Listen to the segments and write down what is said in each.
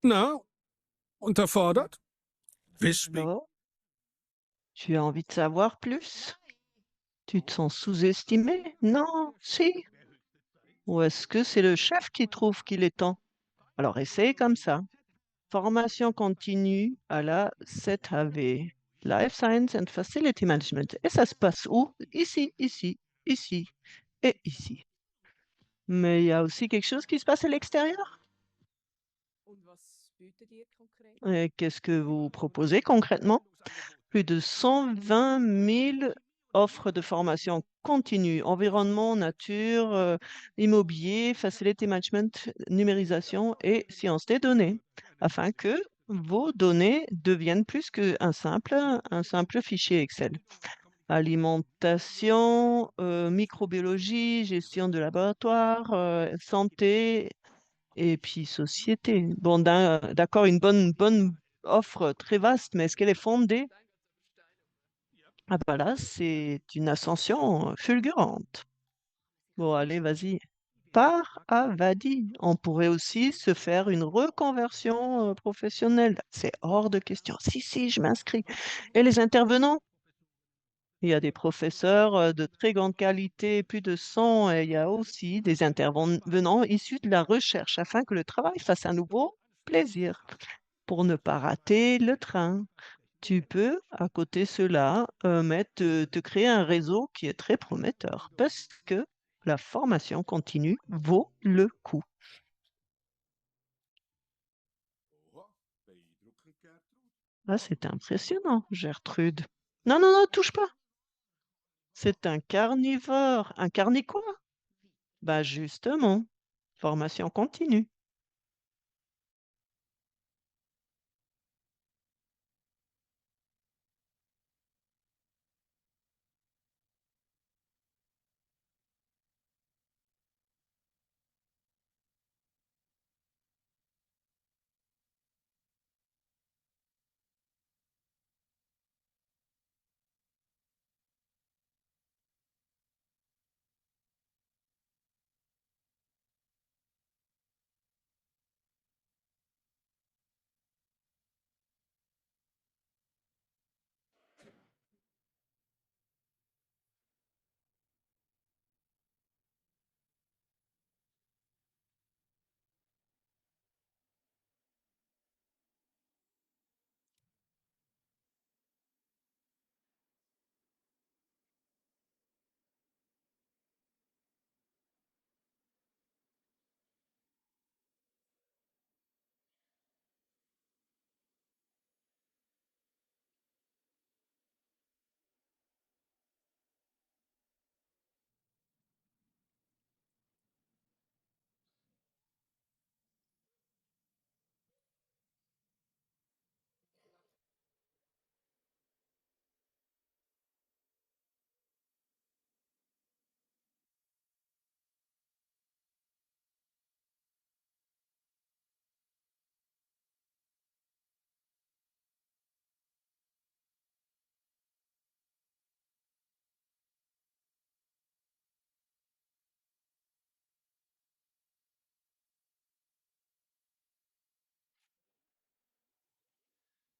Na, unterfordert? Weswegen? Alors, tu as envie de savoir plus? Tu te sens sous-estimé? Non, si. Ou est-ce que c'est le chef qui trouve qu'il est temps? Alors essaye comme ça. Formation continue à la 7AV, Life Science and Facility Management. Et ça se passe où? Ici, ici, ici et ici. Mais il y a aussi quelque chose qui se passe à l'extérieur. Et qu'est-ce que vous proposez concrètement? Plus de 120 000 offres de formation continue, environnement, nature, immobilier, facility management, numérisation et sciences des données, afin que vos données deviennent plus qu'un simple fichier Excel. Alimentation, microbiologie, gestion de laboratoire, santé et puis société. Bon, d'accord, une bonne offre très vaste, mais est-ce qu'elle est fondée? Ah bah là, c'est une ascension fulgurante. Bon, allez, vas-y. Par Avadi. On pourrait aussi se faire une reconversion professionnelle. C'est hors de question. Si, si, je m'inscris. Et les intervenants? Il y a des professeurs de très grande qualité, plus de 100, et il y a aussi des intervenants issus de la recherche afin que le travail fasse un nouveau plaisir pour ne pas rater le train. Tu peux, à côté cela, te créer un réseau qui est très prometteur parce que la formation continue vaut le coup. Ah, c'est impressionnant, Gertrude. Non, non, non, touche pas. C'est un carnivore. Un carni quoi? Bah justement, formation continue.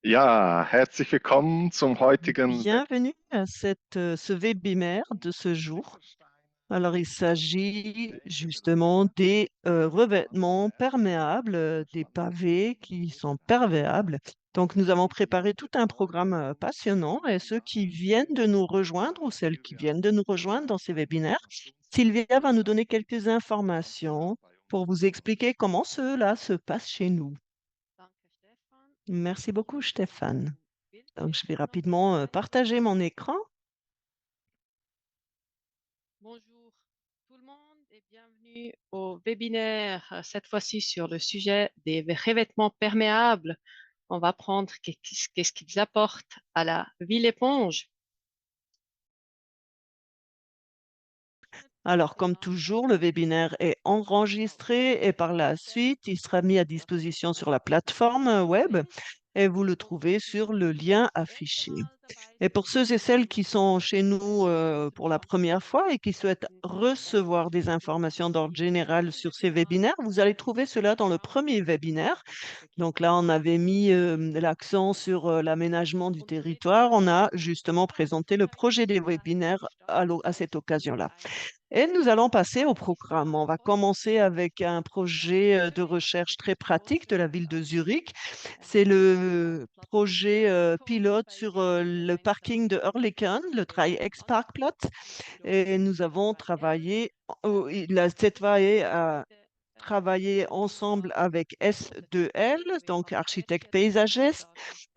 Ja, herzlich willkommen zum heutigen Bienvenue à ce webinaire de ce jour. Alors, il s'agit justement des revêtements perméables, des pavés qui sont perméables. Donc, nous avons préparé tout un programme passionnant et ceux qui viennent de nous rejoindre ou celles qui viennent de nous rejoindre dans ces webinaires, Sylvia va nous donner quelques informations pour vous expliquer comment cela se passe chez nous. Merci beaucoup, Stéphane. Donc, je vais rapidement partager mon écran. Bonjour tout le monde et bienvenue au webinaire, cette fois-ci sur le sujet des revêtements perméables. On va apprendre qu'est-ce qu'ils apportent à la ville éponge. Alors, comme toujours, le webinaire est enregistré et par la suite, il sera mis à disposition sur la plateforme web et vous le trouvez sur le lien affiché. Et pour ceux et celles qui sont chez nous pour la première fois et qui souhaitent recevoir des informations d'ordre général sur ces webinaires, vous allez trouver cela dans le premier webinaire. Donc là, on avait mis l'accent sur l'aménagement du territoire. On a justement présenté le projet des webinaires à cette occasion-là. Et nous allons passer au programme. On va commencer avec un projet de recherche très pratique de la ville de Zurich. C'est le projet pilote sur le parking de Oerlikon, le Dreiecksparkplatz. Et nous avons travaillé, la ZWAE a travaillé ensemble avec S2L, donc architecte paysagiste.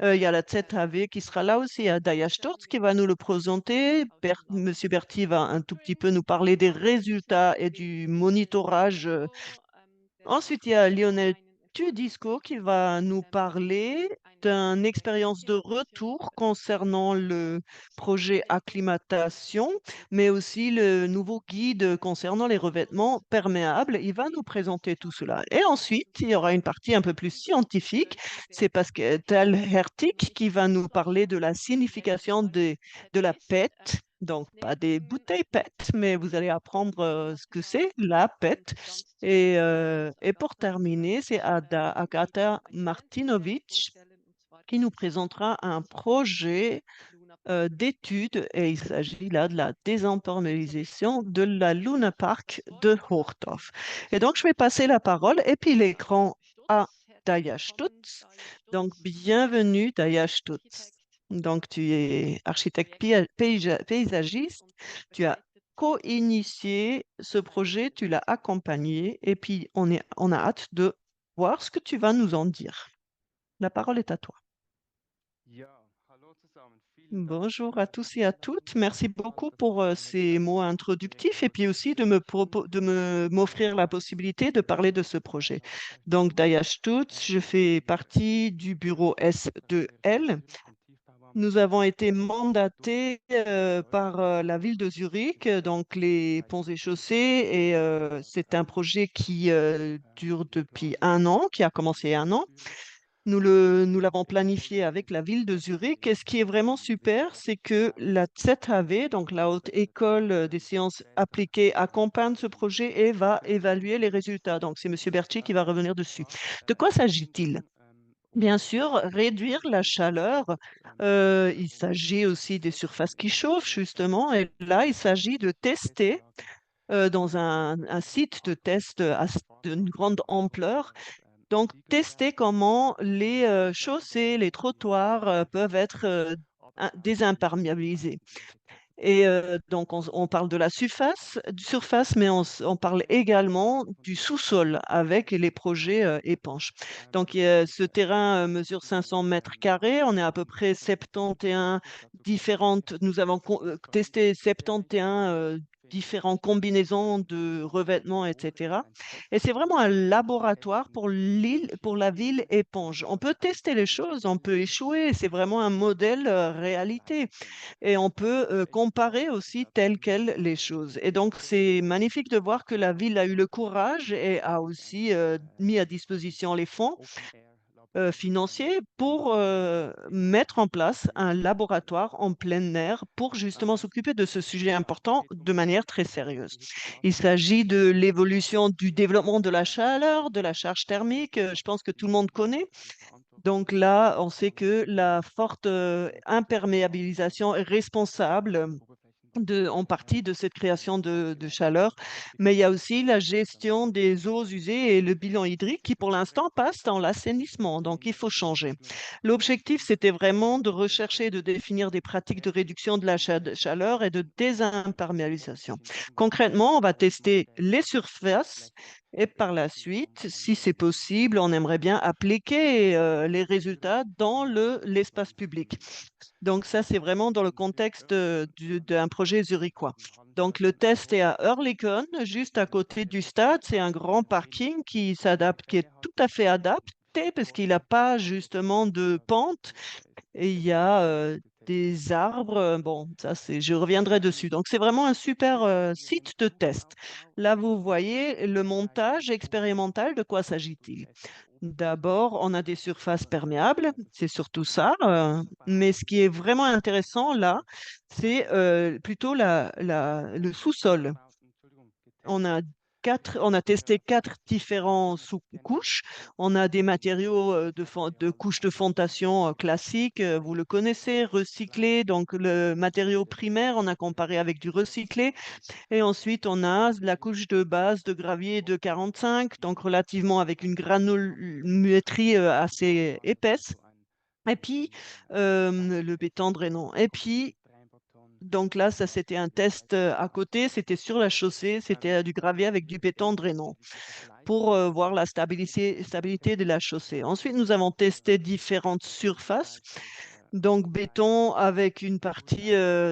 Il y a la ZHW qui sera là aussi, à Daya Sturz, qui va nous le présenter. Monsieur Berti va un tout petit peu nous parler des résultats et du monitorage. Ensuite, il y a Lionel Tudisco qui va nous parler d'une expérience de retour concernant le projet acclimatation, mais aussi le nouveau guide concernant les revêtements perméables. Il va nous présenter tout cela. Et ensuite, il y aura une partie un peu plus scientifique. C'est Pascal Hertig qui va nous parler de la signification de la PET. Donc, pas des bouteilles PET, mais vous allez apprendre ce que c'est la PET. Et pour terminer, c'est Agata Martinovic qui nous présentera un projet d'étude et il s'agit là de la désimperméabilisation de la Luna Park de Hochdorf. Et donc, je vais passer la parole et puis l'écran à Daya Stutz. Donc, bienvenue Daya Stutz. Donc, tu es architecte paysagiste, tu as co-initié ce projet, tu l'as accompagné et puis on a hâte de voir ce que tu vas nous en dire. La parole est à toi. Bonjour à tous et à toutes. Merci beaucoup pour ces mots introductifs et puis aussi de m'offrir la possibilité de parler de ce projet. Donc, Daya Stutz, je fais partie du bureau S2L. Nous avons été mandatés par la ville de Zurich, donc les ponts et chaussées, et c'est un projet qui dure depuis un an, qui a commencé un an. Nous l'avons planifié avec la ville de Zurich. Et ce qui est vraiment super, c'est que la ZHW, donc la Haute École des sciences appliquées, accompagne ce projet et va évaluer les résultats. Donc, c'est M. Berti qui va revenir dessus. De quoi s'agit-il? Bien sûr, réduire la chaleur. Il s'agit aussi des surfaces qui chauffent, justement. Et là, il s'agit de tester dans un site de test d'une grande ampleur. Donc, tester comment les chaussées, les trottoirs peuvent être désimperméabilisés. Et donc, on parle de la surface, mais on parle également du sous-sol avec les projets épanches. Donc, ce terrain mesure 500 mètres carrés. On est à peu près 71 différentes. Nous avons testé 71 différentes combinaisons de revêtements, etc. Et c'est vraiment un laboratoire pour la ville éponge. On peut tester les choses, on peut échouer. C'est vraiment un modèle réalité et on peut comparer aussi telles quelles les choses. Et donc, c'est magnifique de voir que la ville a eu le courage et a aussi mis à disposition les fonds financiers pour mettre en place un laboratoire en plein air pour justement s'occuper de ce sujet important de manière très sérieuse. Il s'agit de l'évolution du développement de la chaleur, de la charge thermique, je pense que tout le monde connaît. Donc là, on sait que la forte imperméabilisation est responsable en partie de cette création de chaleur, mais il y a aussi la gestion des eaux usées et le bilan hydrique qui, pour l'instant, passe dans l'assainissement. Donc, il faut changer. L'objectif, c'était vraiment de rechercher et de définir des pratiques de réduction de la chaleur et de désimperméabilisation. Concrètement, on va tester les surfaces et par la suite, si c'est possible, on aimerait bien appliquer les résultats dans l'espace public. Donc ça, c'est vraiment dans le contexte d'un projet zurichois. Donc le test est à Oerlikon, juste à côté du stade. C'est un grand parking qui s'adapte, qui est tout à fait adapté parce qu'il n'a pas justement de pente. Et il y a des arbres. Bon, ça, je reviendrai dessus. Donc, c'est vraiment un super site de test. Là, vous voyez le montage expérimental. De quoi s'agit-il? D'abord, on a des surfaces perméables, c'est surtout ça. Mais ce qui est vraiment intéressant là, c'est plutôt le sous-sol. On a testé 4 différents sous-couches. On a des matériaux de couches de fondation classiques, vous le connaissez, recyclés. Donc, le matériau primaire, on a comparé avec du recyclé. Et ensuite, on a la couche de base de gravier de 45, donc relativement avec une granulométrie assez épaisse. Et puis, le béton drainant. Et puis, donc là, ça, c'était un test à côté, c'était sur la chaussée, c'était du gravier avec du béton drainant pour voir la stabilité de la chaussée. Ensuite, nous avons testé différentes surfaces. Donc, béton avec une partie,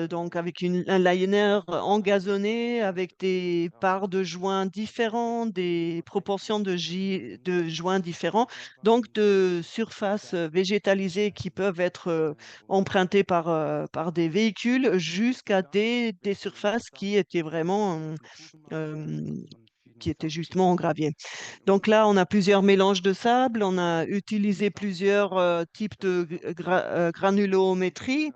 donc avec un liner engazonné, avec des parts de joints différents, des proportions de joints différents, donc de surfaces végétalisées qui peuvent être empruntées par des véhicules jusqu'à des surfaces qui étaient vraiment, euh, qui étaient justement en gravier. Donc là, on a plusieurs mélanges de sable, on a utilisé plusieurs types de granulométrie,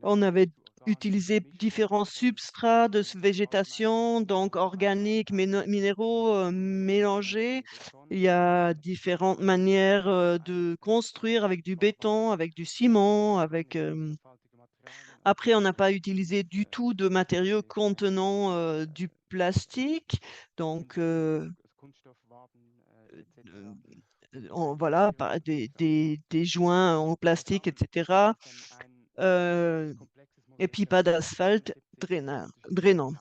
on avait utilisé différents substrats de végétation, donc organiques, minéraux mélangés. Il y a différentes manières de construire avec du béton, avec du ciment, Après, on n'a pas utilisé du tout de matériaux contenant du plastique. Donc, voilà, des joints en plastique, etc. Et puis pas d'asphalte drainant.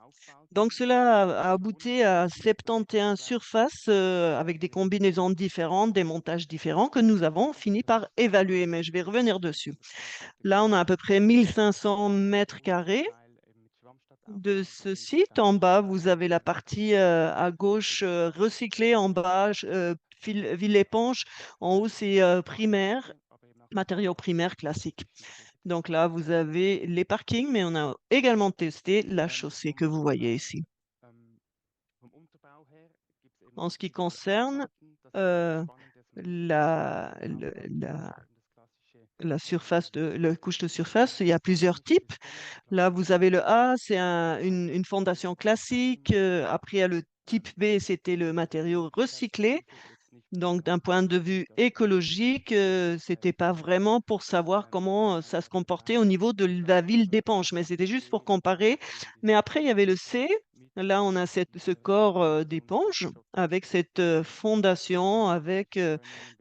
Donc cela a abouti à 71 surfaces avec des combinaisons différentes, des montages différents que nous avons fini par évaluer, mais je vais revenir dessus. Là, on a à peu près 1500 mètres carrés de ce site. En bas, vous avez la partie à gauche recyclée, en bas, ville éponge. En haut, c'est primaire, matériaux primaires classiques. Donc là, vous avez les parkings, mais on a également testé la chaussée que vous voyez ici. En ce qui concerne euh, la, le- la surface la couche de surface, il y a plusieurs types. Là, vous avez le A, c'est une fondation classique. Après, il y a le type B, c'était le matériau recyclé. Donc, d'un point de vue écologique, c'était pas vraiment pour savoir comment ça se comportait au niveau de la ville d'Épanche, mais c'était juste pour comparer. Mais après, il y avait le C. Là, on a ce corps d'éponge avec cette fondation, avec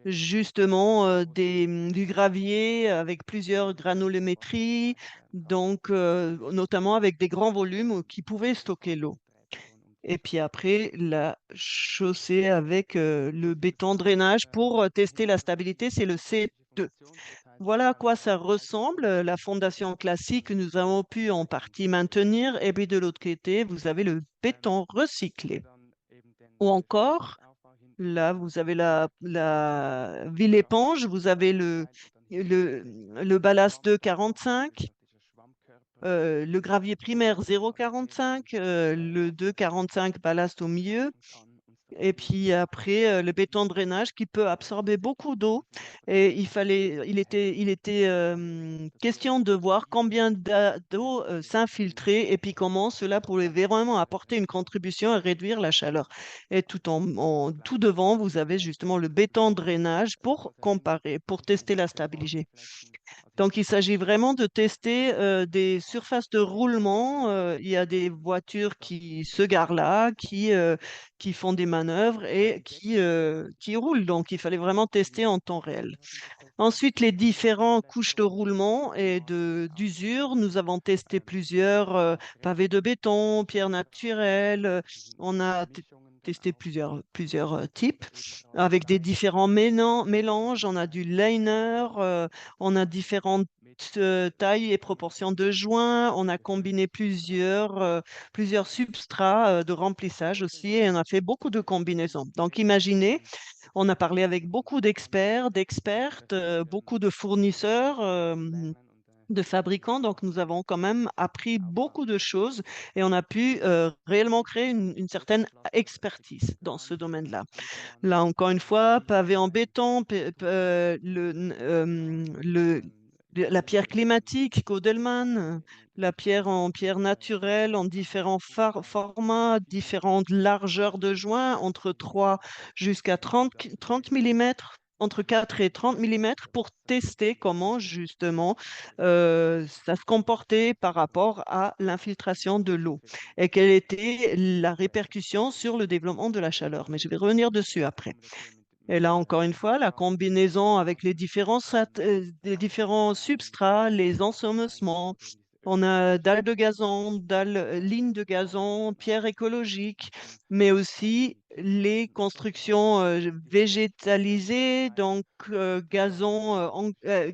justement du gravier, avec plusieurs granulométries, donc notamment avec des grands volumes qui pouvaient stocker l'eau. Et puis après, la chaussée avec le béton drainage pour tester la stabilité, c'est le C2. Voilà à quoi ça ressemble, la fondation classique que nous avons pu en partie maintenir. Et puis de l'autre côté, vous avez le béton recyclé. Ou encore, là, vous avez la ville éponge, vous avez le ballast 2,45, le gravier primaire 0,45, le 2,45 ballast au milieu. Et puis après, le béton de drainage qui peut absorber beaucoup d'eau. Et il était question de voir combien d'eau s'infiltrait et puis comment cela pourrait vraiment apporter une contribution à réduire la chaleur. Et tout devant, vous avez justement le béton de drainage pour comparer, pour tester la stabilité. Donc, il s'agit vraiment de tester des surfaces de roulement. Il y a des voitures qui se garent là, qui font des manœuvres et qui roulent. Donc, il fallait vraiment tester en temps réel. Ensuite, les différentes couches de roulement et d'usure. Nous avons testé plusieurs pavés de béton, pierres naturelles. On a testé plusieurs types avec des différents mélanges. On a du liner, on a différentes tailles et proportions de joints. On a combiné plusieurs substrats de remplissage aussi et on a fait beaucoup de combinaisons. Donc, imaginez, on a parlé avec beaucoup d'experts, d'expertes, beaucoup de fournisseurs de fabricants. Donc, nous avons quand même appris beaucoup de choses et on a pu réellement créer une certaine expertise dans ce domaine-là. Là, encore une fois, pavé en béton, la pierre climatique, Codelman, la pierre en pierre naturelle, en différents formats, différentes largeurs de joints, entre 3 jusqu'à 30 mm, entre 4 et 30 mm, pour tester comment justement ça se comportait par rapport à l'infiltration de l'eau et quelle était la répercussion sur le développement de la chaleur. Mais je vais revenir dessus après. Et là, encore une fois, la combinaison avec les différents substrats, les ensemencements. On a dalles de gazon, lignes de gazon, pierres écologiques, mais aussi les constructions végétalisées, donc gazon,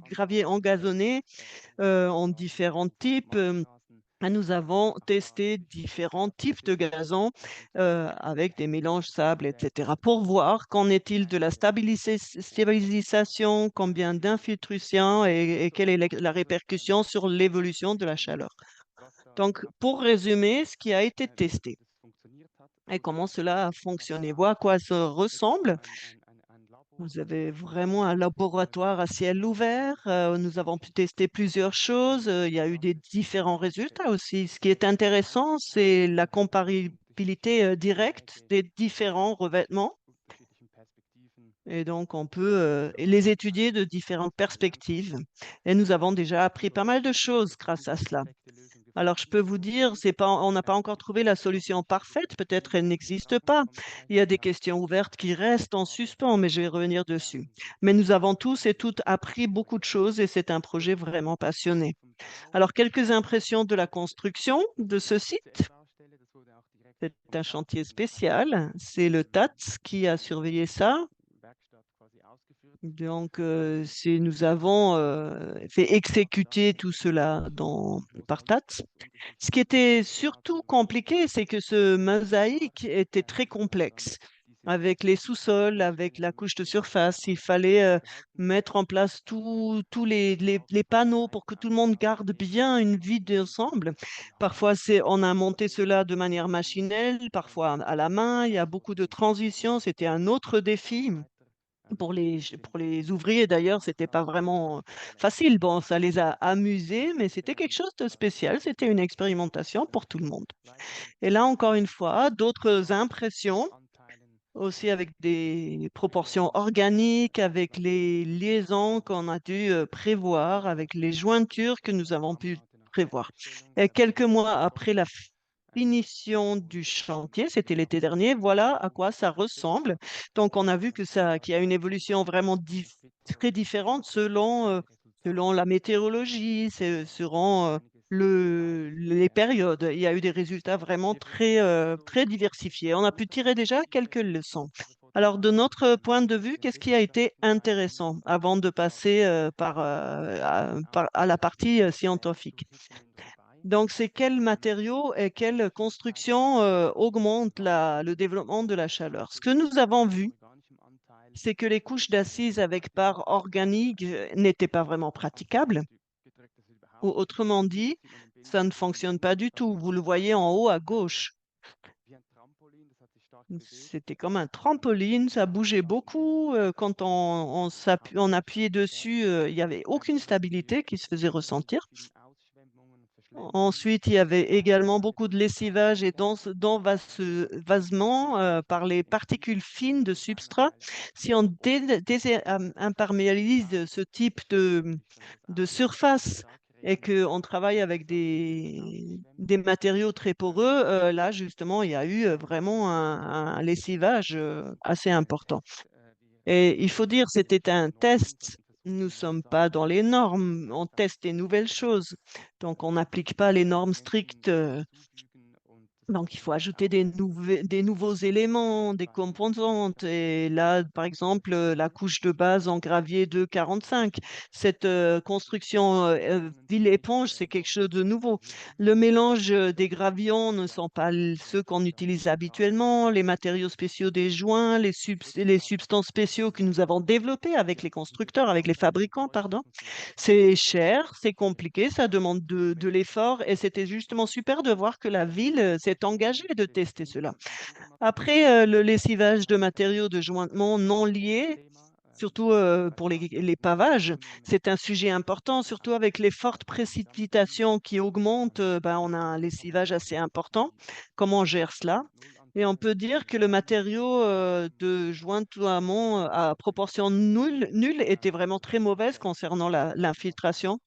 gravier engazonné en différents types. Nous avons testé différents types de gazon avec des mélanges sable, etc., pour voir qu'en est-il de la stabilisation, combien d'infiltration et quelle est la répercussion sur l'évolution de la chaleur. Donc, pour résumer, ce qui a été testé et comment cela a fonctionné, voir à quoi ça ressemble. Vous avez vraiment un laboratoire à ciel ouvert. Nous avons pu tester plusieurs choses. Il y a eu des différents résultats aussi. Ce qui est intéressant, c'est la comparabilité directe des différents revêtements. Et donc, on peut les étudier de différentes perspectives. Et nous avons déjà appris pas mal de choses grâce à cela. Alors, je peux vous dire, on n'a pas encore trouvé la solution parfaite. Peut-être elle n'existe pas. Il y a des questions ouvertes qui restent en suspens, mais je vais revenir dessus. Mais nous avons tous et toutes appris beaucoup de choses et c'est un projet vraiment passionné. Alors, quelques impressions de la construction de ce site. C'est un chantier spécial. C'est le TATS qui a surveillé ça. Donc, nous avons fait exécuter tout cela par TATS. Ce qui était surtout compliqué, c'est que ce mosaïque était très complexe. Avec les sous-sols, avec la couche de surface, il fallait mettre en place tous les panneaux pour que tout le monde garde bien une vue d'ensemble. Parfois, on a monté cela de manière machinelle, parfois à la main. Il y a beaucoup de transitions. C'était un autre défi. Pour les ouvriers, d'ailleurs, c'était pas vraiment facile. Bon, ça les a amusés, mais c'était quelque chose de spécial. C'était une expérimentation pour tout le monde. Et là, encore une fois, d'autres impressions, aussi avec des proportions organiques, avec les liaisons qu'on a dû prévoir, avec les jointures que nous avons pu prévoir. Et quelques mois après la finition du chantier, c'était l'été dernier, voilà à quoi ça ressemble. Donc, on a vu qu'il y a une évolution vraiment très différente selon la météorologie, selon les périodes. Il y a eu des résultats vraiment très diversifiés. On a pu tirer déjà quelques leçons. Alors, de notre point de vue, qu'est-ce qui a été intéressant avant de passer à la partie scientifique? Donc, c'est quels matériaux et quelles constructions augmentent le développement de la chaleur. Ce que nous avons vu, c'est que les couches d'assises avec part organique n'étaient pas vraiment praticables. Ou autrement dit, ça ne fonctionne pas du tout. Vous le voyez en haut à gauche. C'était comme un trampoline, ça bougeait beaucoup. Quand on appuyait dessus, il n'y avait aucune stabilité qui se faisait ressentir. Ensuite, il y avait également beaucoup de lessivage et d'envasement par les particules fines de substrat. Si on imperméabilise ce type de surface et qu'on travaille avec des matériaux très poreux, là, justement, il y a eu vraiment un lessivage assez important. Et il faut dire, c'était un test. Nous ne sommes pas dans les normes. On teste des nouvelles choses. Donc, on n'applique pas les normes strictes Donc, il faut ajouter des nouveaux éléments, des composantes. Et là, par exemple, la couche de base en gravier 2,45. Cette construction ville-éponge, c'est quelque chose de nouveau. Le mélange des gravillons ne sont pas ceux qu'on utilise habituellement. Les matériaux spéciaux des joints, les substances spéciaux que nous avons développées avec les constructeurs, avec les fabricants, pardon. C'est cher, c'est compliqué, ça demande de l'effort et c'était justement super de voir que la ville s'est engagée de tester cela. Après, le lessivage de matériaux de jointement non liés, surtout pour les pavages, c'est un sujet important, surtout avec les fortes précipitations qui augmentent, ben, on a un lessivage assez important. Comment on gère cela? Et on peut dire que le matériau de jointoiement à proportion nulle était vraiment très mauvaise concernant l'infiltration,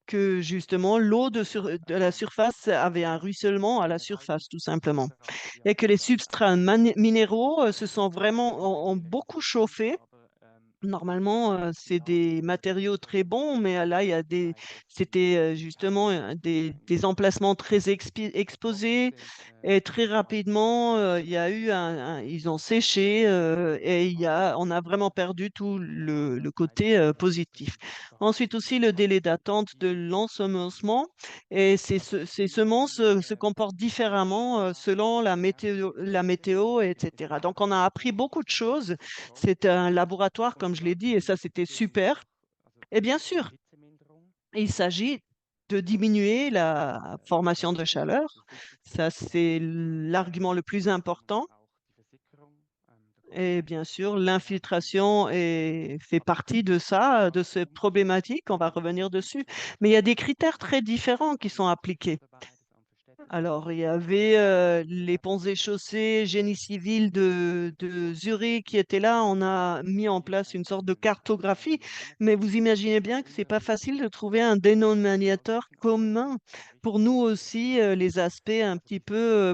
que justement l'eau de la surface avait un ruissellement à la surface tout simplement. Et que les substrats minéraux se sont vraiment ont beaucoup chauffé. Normalement, c'est des matériaux très bons, mais là, c'était justement des emplacements très exposés et très rapidement, il y a eu ils ont séché et on a vraiment perdu tout le côté positif. Ensuite aussi, le délai d'attente de l'ensemencement et ces semences se comportent différemment selon la météo, etc. Donc, on a appris beaucoup de choses. C'est un laboratoire, comme je l'ai dit, et ça, c'était super. Et bien sûr, il s'agit de diminuer la formation de chaleur. Ça, c'est l'argument le plus important. Et bien sûr, l'infiltration fait partie de ça, de cette problématique. On va revenir dessus. Mais il y a des critères très différents qui sont appliqués. Alors, il y avait les ponts et chaussées, génie civil de Zurich qui étaient là. On a mis en place une sorte de cartographie, mais vous imaginez bien que c'est pas facile de trouver un dénominateur commun. Pour nous aussi, les aspects un petit peu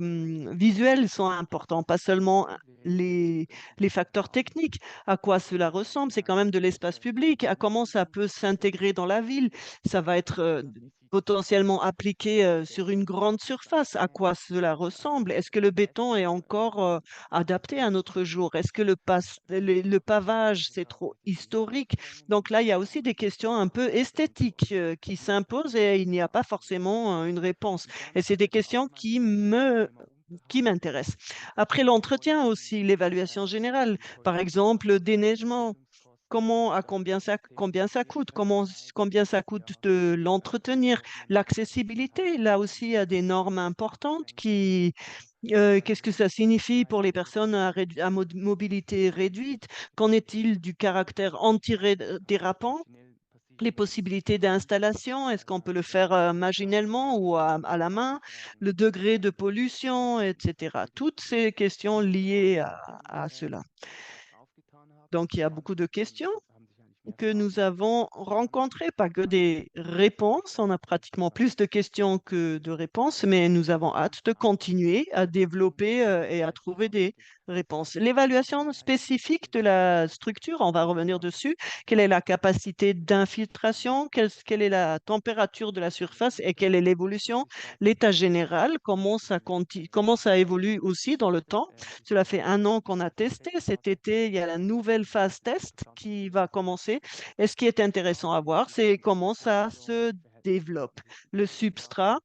visuels sont importants, pas seulement les facteurs techniques. À quoi cela ressemble? C'est quand même de l'espace public. À comment ça peut s'intégrer dans la ville? Ça va être potentiellement appliqué sur une grande surface. À quoi cela ressemble? Est-ce que le béton est encore adapté à notre jour? Est-ce que le pavage, c'est trop historique? Donc là, il y a aussi des questions un peu esthétiques qui s'imposent et il n'y a pas forcément une réponse. Et c'est des questions qui m'intéressent. Après l'entretien aussi, l'évaluation générale, par exemple, le déneigement. Combien ça coûte, combien ça coûte de l'entretenir, l'accessibilité, là aussi, il y a des normes importantes qu'est-ce que ça signifie pour les personnes à mobilité réduite? Qu'en est-il du caractère antidérapant? Les possibilités d'installation, est-ce qu'on peut le faire machinalement ou à la main? Le degré de pollution, etc. Toutes ces questions liées à cela. Donc, il y a beaucoup de questions que nous avons rencontrées, pas que des réponses. On a pratiquement plus de questions que de réponses, mais nous avons hâte de continuer à développer et à trouver des réponses. L'évaluation spécifique de la structure, on va revenir dessus. Quelle est la capacité d'infiltration? Quelle est la température de la surface et quelle est l'évolution? L'état général, comment ça évolue aussi dans le temps? Cela fait 1 an qu'on a testé. Cet été, il y a la nouvelle phase test qui va commencer. Et ce qui est intéressant à voir, c'est comment ça se développe. Le substrat,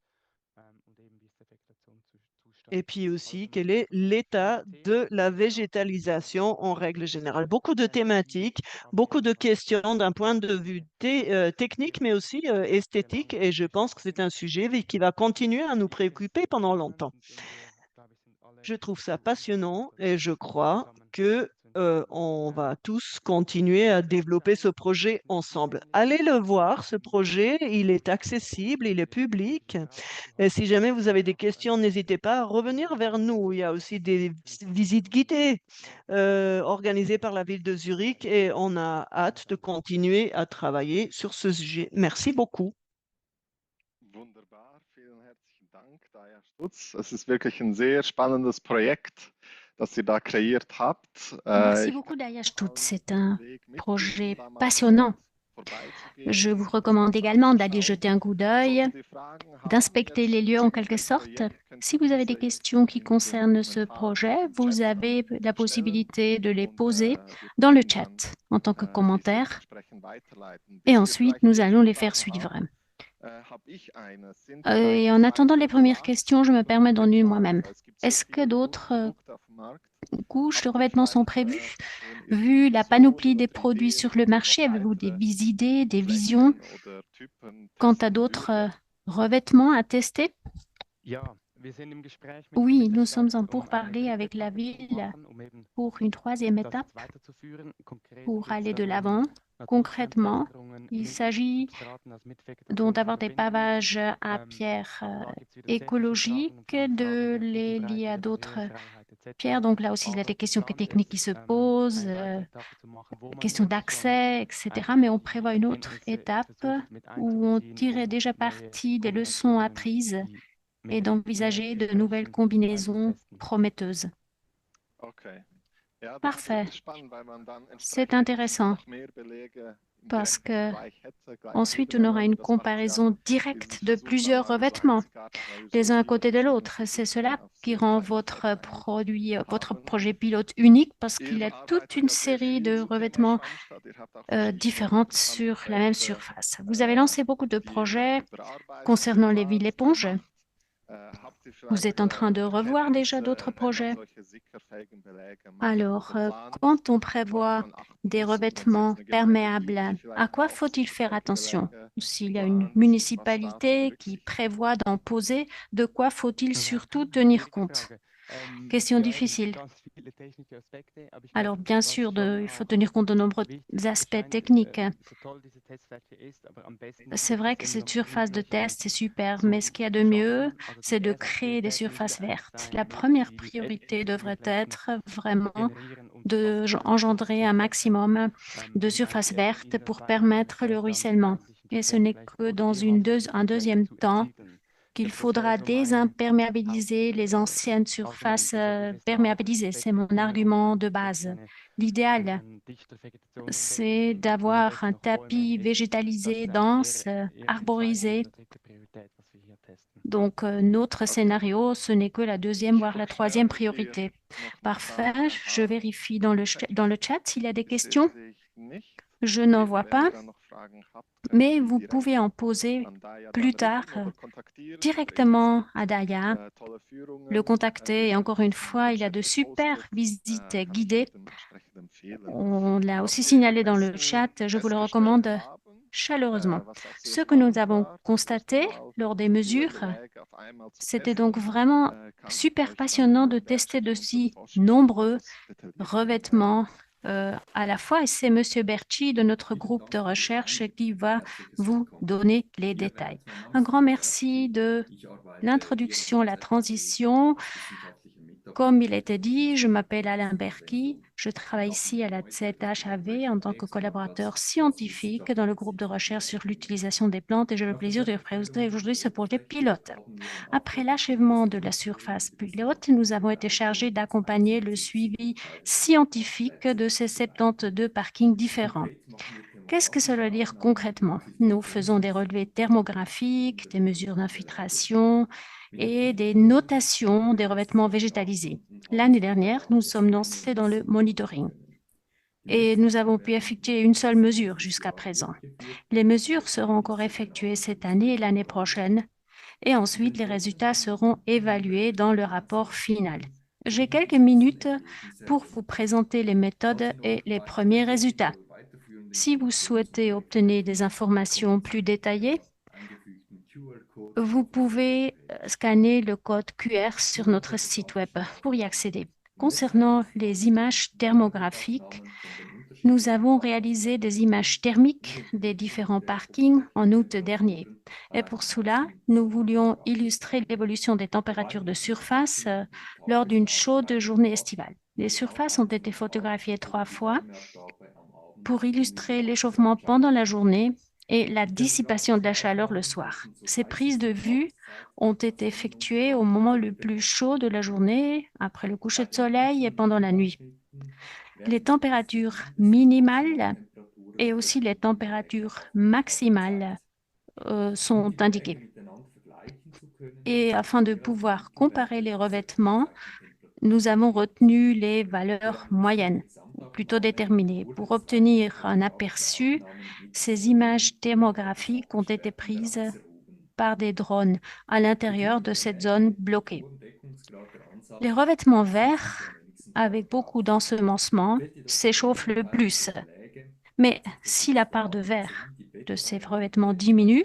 et puis aussi quel est l'état de la végétalisation en règle générale. Beaucoup de thématiques, beaucoup de questions d'un point de vue technique, mais aussi esthétique. Et je pense que c'est un sujet qui va continuer à nous préoccuper pendant longtemps. Je trouve ça passionnant et je crois que on va tous continuer à développer ce projet ensemble. Allez le voir, ce projet, il est accessible, il est public. Et si jamais vous avez des questions, n'hésitez pas à revenir vers nous. Il y a aussi des visites guidées organisées par la ville de Zurich et on a hâte de continuer à travailler sur ce sujet. Merci beaucoup. Wunderbar, vielen herzlichen Dank, Daya Stutz. Es ist wirklich ein sehr spannendes Projekt, das ihr da kreiert habt. Merci beaucoup, Daya Stutz. C'est un projet passionnant Je vous recommande également d'aller jeter un coup d'œil, d'inspecter les lieux en quelque sorte. Si vous avez des questions qui concernent ce projet, vous avez la possibilité de les poser dans le chat en tant que commentaire et ensuite nous allons les faire suivre. Et en attendant les premières questions, je me permets d'en une moi-même. Est-ce que d'autres couches de revêtements sont prévues? Vu la panoplie des produits sur le marché, avez-vous des idées, des visions quant à d'autres revêtements à tester? Oui, nous sommes en pourparlers avec la ville pour une troisième étape, pour aller de l'avant. Concrètement, il s'agit donc d'avoir des pavages à pierre écologiques, de les lier à d'autres pierres. Donc là aussi, il y a des questions techniques qui se posent, questions d'accès, etc. Mais on prévoit une autre étape où on tirait déjà parti des leçons apprises et d'envisager de nouvelles combinaisons prometteuses. Parfait. C'est intéressant parce que ensuite on aura une comparaison directe de plusieurs revêtements, les uns à côté de l'autre. C'est cela qui rend votre projet pilote unique parce qu'il y a toute une série de revêtements différents sur la même surface. Vous avez lancé beaucoup de projets concernant les villes éponges. Vous êtes en train de revoir déjà d'autres projets. Alors, quand on prévoit des revêtements perméables, à quoi faut-il faire attention? S'il y a une municipalité qui prévoit d'en poser, de quoi faut-il surtout tenir compte? Question difficile. Alors, bien sûr, il faut tenir compte de nombreux aspects techniques. C'est vrai que cette surface de test, c'est super, mais ce qu'il y a de mieux, c'est de créer des surfaces vertes. La première priorité devrait être vraiment d'engendrer un maximum de surfaces vertes pour permettre le ruissellement. Et ce n'est que dans un deuxième temps qu'il faudra désimperméabiliser les anciennes surfaces perméabilisées. C'est mon argument de base. L'idéal, c'est d'avoir un tapis végétalisé dense, arborisé. Donc, notre scénario, ce n'est que la deuxième, voire la troisième priorité. Parfait. Je vérifie dans le chat s'il y a des questions. Je n'en vois pas, mais vous pouvez en poser plus tard directement à Daya, le contacter. Et encore une fois, il y a de super visites guidées. On l'a aussi signalé dans le chat. Je vous le recommande chaleureusement. Ce que nous avons constaté lors des mesures, c'était donc vraiment super passionnant de tester de si nombreux revêtements à la fois. Et c'est M. Berchi de notre groupe de recherche qui va vous donner les détails. Un grand merci de l'introduction, la transition. Comme il a été dit, je m'appelle Alain Berchi. Je travaille ici à la ZHAV en tant que collaborateur scientifique dans le groupe de recherche sur l'utilisation des plantes et j'ai le plaisir de vous présenter aujourd'hui ce projet pilote. Après l'achèvement de la surface pilote, nous avons été chargés d'accompagner le suivi scientifique de ces 72 parkings différents. Qu'est-ce que cela veut dire concrètement? Nous faisons des relevés thermographiques, des mesures d'infiltration et des notations des revêtements végétalisés. L'année dernière, nous sommes lancés dans le monitoring et nous avons pu effectuer une seule mesure jusqu'à présent. Les mesures seront encore effectuées cette année et l'année prochaine et ensuite les résultats seront évalués dans le rapport final. J'ai quelques minutes pour vous présenter les méthodes et les premiers résultats. Si vous souhaitez obtenir des informations plus détaillées, vous pouvez scanner le code QR sur notre site web pour y accéder. Concernant les images thermographiques, nous avons réalisé des images thermiques des différents parkings en août dernier. Et pour cela, nous voulions illustrer l'évolution des températures de surface lors d'une chaude journée estivale. Les surfaces ont été photographiées 3 fois pour illustrer l'échauffement pendant la journée et la dissipation de la chaleur le soir. Ces prises de vue ont été effectuées au moment le plus chaud de la journée, après le coucher de soleil et pendant la nuit. Les températures minimales et aussi les températures maximales sont indiquées. Et afin de pouvoir comparer les revêtements, nous avons retenu les valeurs moyennes, ou plutôt déterminées. Pour obtenir un aperçu, ces images thermographiques ont été prises par des drones à l'intérieur de cette zone bloquée. Les revêtements verts, avec beaucoup d'ensemencement, s'échauffent le plus. Mais si la part de verre de ces revêtements diminue,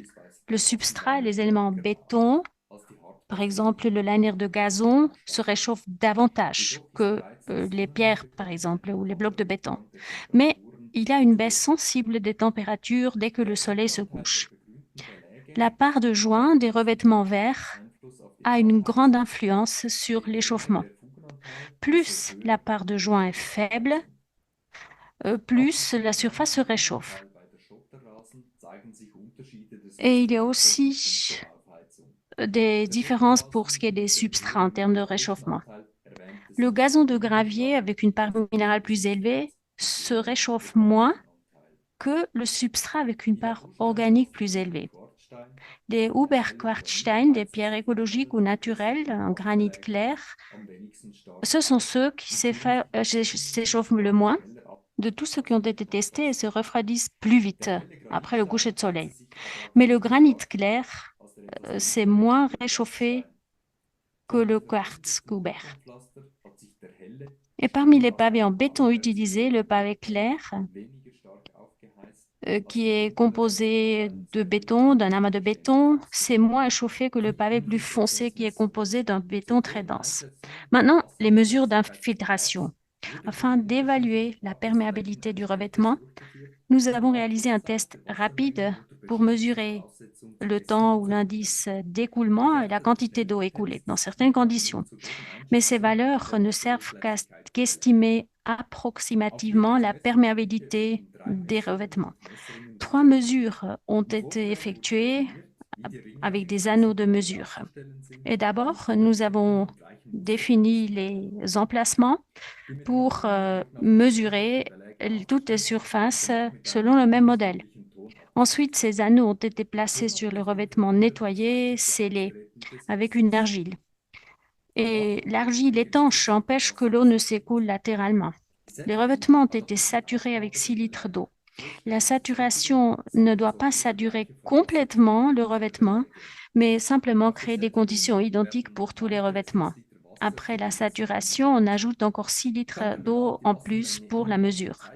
le substrat et les éléments en béton, par exemple le liner de gazon, se réchauffent davantage que les pierres, par exemple, ou les blocs de béton. Mais il y a une baisse sensible des températures dès que le soleil se couche. La part de joint des revêtements verts a une grande influence sur l'échauffement. Plus la part de joint est faible, plus la surface se réchauffe. Et il y a aussi des différences pour ce qui est des substrats en termes de réchauffement. Le gazon de gravier avec une part minérale plus élevée se réchauffe moins que le substrat avec une part organique plus élevée. Les Huber-Quartzstein, des pierres écologiques ou naturelles en granit clair, ce sont ceux qui s'échauffent le moins de tous ceux qui ont été testés et se refroidissent plus vite après le coucher de soleil. Mais le granit clair, c'est moins réchauffé que le quartz Huber. Et parmi les pavés en béton utilisés, le pavé clair, qui est composé de béton, d'un amas de béton, c'est moins échauffé que le pavé plus foncé qui est composé d'un béton très dense. Maintenant, les mesures d'infiltration. Afin d'évaluer la perméabilité du revêtement, nous avons réalisé un test rapide pour mesurer le temps ou l'indice d'écoulement et la quantité d'eau écoulée dans certaines conditions. Mais ces valeurs ne servent qu'estimer approximativement la perméabilité des revêtements. 3 mesures ont été effectuées avec des anneaux de mesure. Et d'abord, nous avons défini les emplacements pour mesurer toutes les surfaces selon le même modèle. Ensuite, ces anneaux ont été placés sur le revêtement nettoyé, scellé, avec une argile. Et l'argile étanche empêche que l'eau ne s'écoule latéralement. Les revêtements ont été saturés avec 6 litres d'eau. La saturation ne doit pas saturer complètement le revêtement, mais simplement créer des conditions identiques pour tous les revêtements. Après la saturation, on ajoute encore 6 litres d'eau en plus pour la mesure.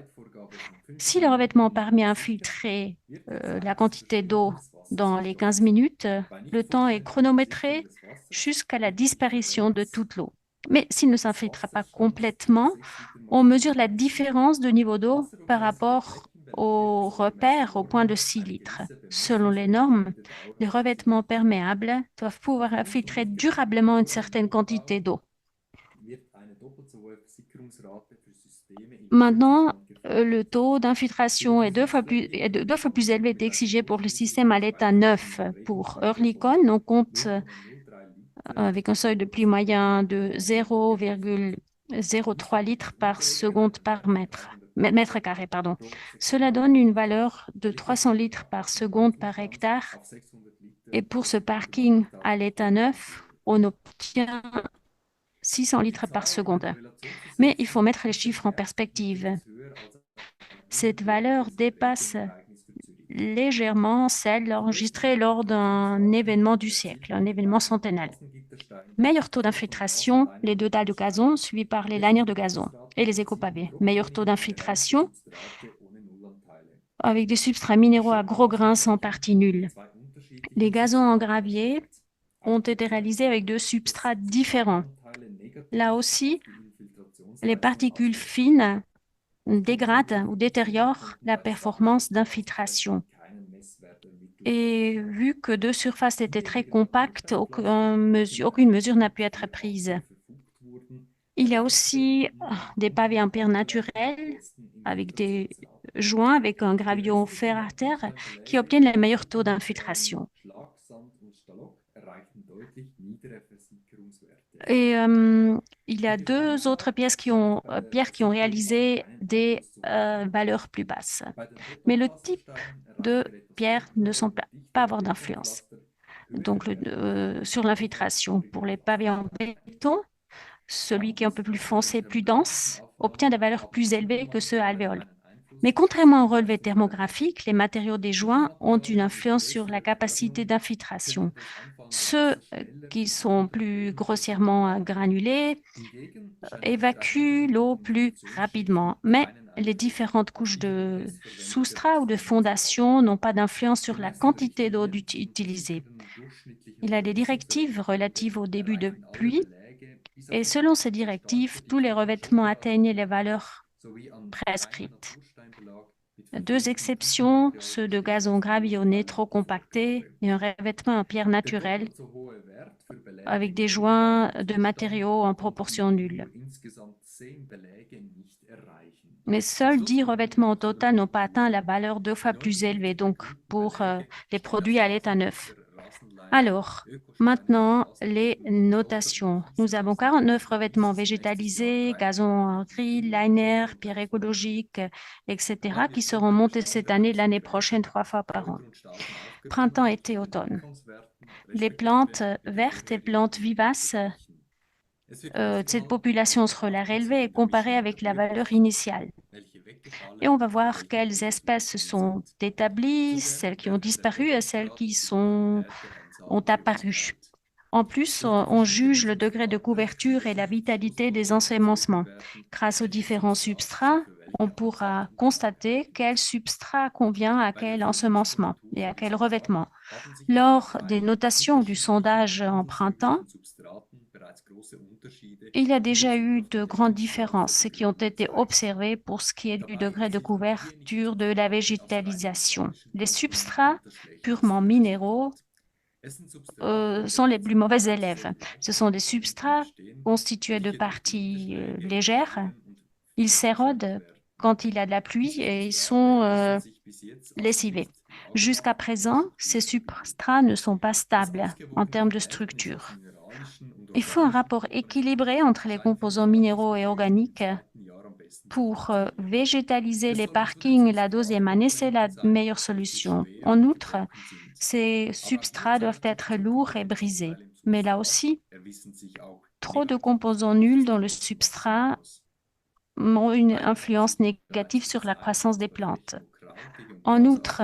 Si le revêtement permet d'infiltrer la quantité d'eau dans les 15 minutes, le temps est chronométré jusqu'à la disparition de toute l'eau. Mais s'il ne s'infiltre pas complètement, on mesure la différence de niveau d'eau par rapport au repère au point de 6 litres. Selon les normes, les revêtements perméables doivent pouvoir infiltrer durablement une certaine quantité d'eau. Maintenant, le taux d'infiltration est deux fois plus élevé est exigé pour le système à l'état 9. Pour Oerlikon, on compte avec un seuil de pli moyen de 0,03 litres par seconde par mètre carré. Cela donne une valeur de 300 litres par seconde par hectare. Et pour ce parking à l'état 9, on obtient 600 litres par seconde. Mais il faut mettre les chiffres en perspective. Cette valeur dépasse légèrement celle enregistrée lors d'un événement du siècle, un événement centennal. Meilleur taux d'infiltration, les 2 dalles de gazon, suivis par les lanières de gazon et les écopavés. Meilleur taux d'infiltration avec des substrats minéraux à gros grains sans partie nulle. Les gazons en gravier ont été réalisés avec 2 substrats différents. Là aussi, les particules fines dégradent ou détériorent la performance d'infiltration. Et vu que 2 surfaces étaient très compactes, aucune mesure n'a pu être prise. Il y a aussi des pavés en pierre naturelle avec des joints avec un gravillon fer à terre qui obtiennent le meilleur taux d'infiltration. Et il y a deux autres pierres pierres qui ont réalisé des valeurs plus basses. Mais le type de pierre ne semble pas avoir d'influence. Donc, sur l'infiltration, pour les pavés en béton, celui qui est un peu plus foncé, plus dense, obtient des valeurs plus élevées que ceux à alvéoles. Mais contrairement au relevé thermographique, les matériaux des joints ont une influence sur la capacité d'infiltration. Ceux qui sont plus grossièrement granulés évacuent l'eau plus rapidement, mais les différentes couches de substrat ou de fondation n'ont pas d'influence sur la quantité d'eau utilisée. Il y a des directives relatives au début de pluie et selon ces directives, tous les revêtements atteignent les valeurs prescrites. Deux exceptions, ceux de gazon gravillonné trop compacté et un revêtement en pierre naturelle avec des joints de matériaux en proportion nulle. Mais seuls 10 revêtements au total n'ont pas atteint la valeur 2 fois plus élevée, donc pour les produits à l'état neuf. Alors, maintenant, les notations. Nous avons 49 revêtements végétalisés, gazon gris, liner, pierre écologique, etc., qui seront montés cette année, l'année prochaine, 3 fois par an. Printemps, été, automne. Les plantes vertes et plantes vivaces, cette population sera élevée comparée avec la valeur initiale. Et on va voir quelles espèces se sont établies, celles qui ont disparu et celles qui ont apparu. En plus, on juge le degré de couverture et la vitalité des ensemencements. Grâce aux différents substrats, on pourra constater quel substrat convient à quel ensemencement et à quel revêtement. Lors des notations du sondage en printemps, il y a déjà eu de grandes différences qui ont été observées pour ce qui est du degré de couverture de la végétalisation. Les substrats purement minéraux sont les plus mauvais élèves. Ce sont des substrats constitués de parties légères. Ils s'érodent quand il y a de la pluie et ils sont lessivés. Jusqu'à présent, ces substrats ne sont pas stables en termes de structure. Il faut un rapport équilibré entre les composants minéraux et organiques. Pour végétaliser les parkings la deuxième année, c'est la meilleure solution. En outre, ces substrats doivent être lourds et brisés. Mais là aussi, trop de composants nuls dans le substrat ont une influence négative sur la croissance des plantes. En outre,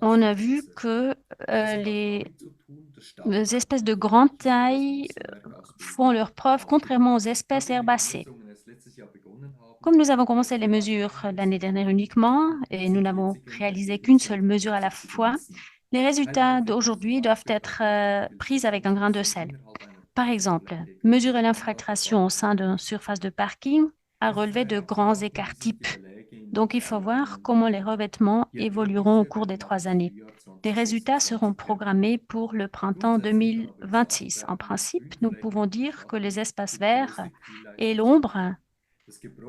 on a vu que les espèces de grande taille font leurs preuves contrairement aux espèces herbacées. Comme nous avons commencé les mesures l'année dernière uniquement et nous n'avons réalisé qu'une seule mesure à la fois, les résultats d'aujourd'hui doivent être pris avec un grain de sel. Par exemple, mesurer l'infiltration au sein d'une surface de parking a relevé de grands écarts types. Donc, il faut voir comment les revêtements évolueront au cours des 3 années. Les résultats seront programmés pour le printemps 2026. En principe, nous pouvons dire que les espaces verts et l'ombre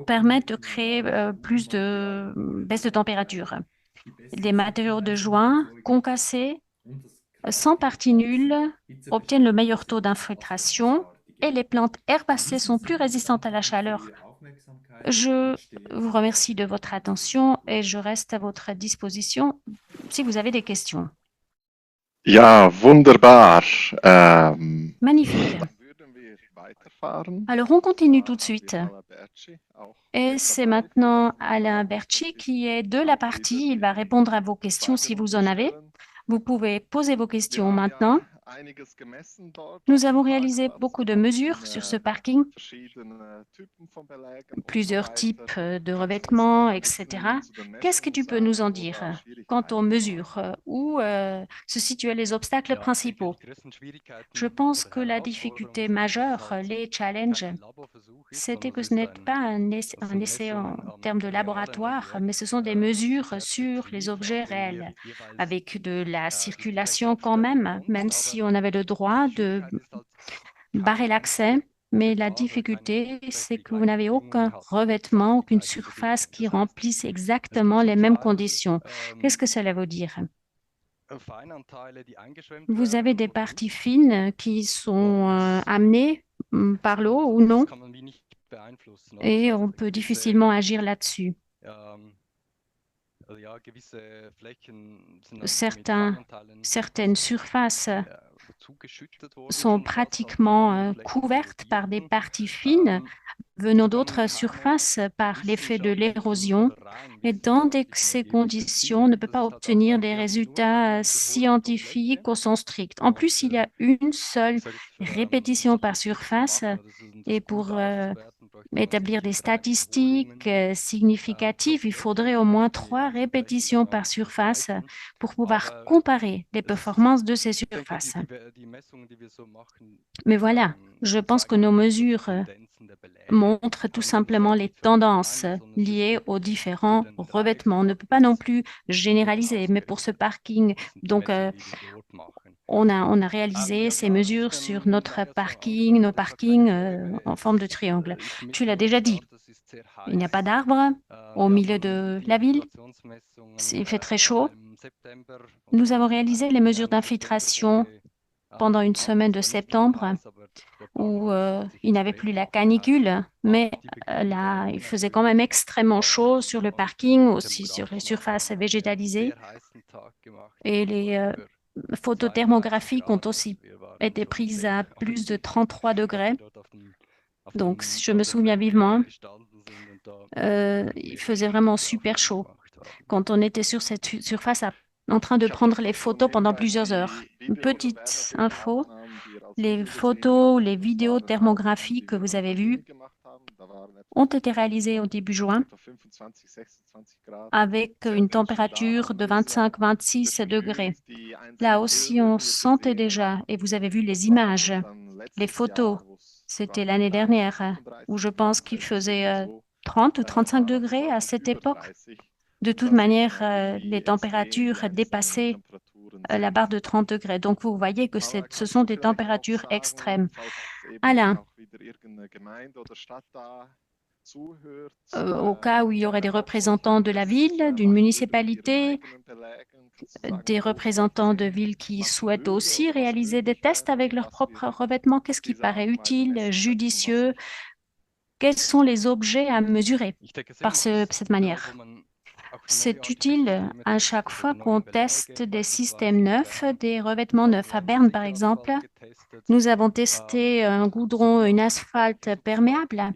permettent de créer plus de baisse de température. Les matériaux de joint concassés, sans parties nulles, obtiennent le meilleur taux d'infiltration et les plantes herbacées sont plus résistantes à la chaleur. Je vous remercie de votre attention et je reste à votre disposition si vous avez des questions. Ja, wunderbar. Magnifique. Würden wir weiterfahren? Alors, on continue tout de suite. Alain Bertschi, auch Et c'est maintenant Alain Bertschi qui est de la partie. Il va répondre à vos questions si vous en avez. Vous pouvez poser vos questions maintenant. Nous avons réalisé beaucoup de mesures sur ce parking, plusieurs types de revêtements, etc. Qu'est-ce que tu peux nous en dire quant aux mesures? Où se situaient les obstacles principaux? Je pense que la difficulté majeure, les challenges, c'était que ce n'est pas un essai en termes de laboratoire, mais ce sont des mesures sur les objets réels, avec de la circulation quand même si on avait le droit de barrer l'accès. Mais la difficulté, c'est que vous n'avez aucun revêtement, aucune surface qui remplisse exactement les mêmes conditions. Qu'est-ce que cela veut dire? Vous avez des parties fines qui sont amenées par l'eau ou non, et on peut difficilement agir là-dessus. Certaines surfaces sont pratiquement couvertes par des parties fines venant d'autres surfaces par l'effet de l'érosion. Et dans ces conditions, on ne peut pas obtenir des résultats scientifiques au sens strict. En plus, il y a une seule répétition par surface, et pour établir des statistiques significatives, il faudrait au moins 3 répétitions par surface pour pouvoir comparer les performances de ces surfaces. Mais voilà, je pense que nos mesures montrent tout simplement les tendances liées aux différents revêtements. On ne peut pas non plus généraliser, mais pour ce parking, donc on a réalisé ces mesures sur nos parkings en forme de triangle. Tu l'as déjà dit, il n'y a pas d'arbres au milieu de la ville. Il fait très chaud. Nous avons réalisé les mesures d'infiltration pendant une semaine de septembre où il n'y avait plus la canicule, mais là, il faisait quand même extrêmement chaud sur le parking, aussi sur les surfaces végétalisées. Et les photos thermographiques ont aussi été prises à plus de 33 degrés. Donc, je me souviens vivement, il faisait vraiment super chaud quand on était sur cette surface en train de prendre les photos pendant plusieurs heures. Une petite info, les photos, les vidéos thermographiques que vous avez vues ont été réalisées au début juin avec une température de 25-26 degrés. Là aussi, on sentait déjà, et vous avez vu les images, les photos. C'était l'année dernière où je pense qu'il faisait 30 ou 35 degrés à cette époque. De toute manière, les températures dépassaient la barre de 30 degrés. Donc, vous voyez que ce sont des températures extrêmes. Alain, au cas où il y aurait des représentants de la ville, d'une municipalité, des représentants de villes qui souhaitent aussi réaliser des tests avec leurs propres revêtements, qu'est-ce qui paraît utile, judicieux? Quels sont les objets à mesurer par cette manière? C'est utile à chaque fois qu'on teste des systèmes neufs, des revêtements neufs. À Berne, par exemple, nous avons testé un goudron, une asphalte perméable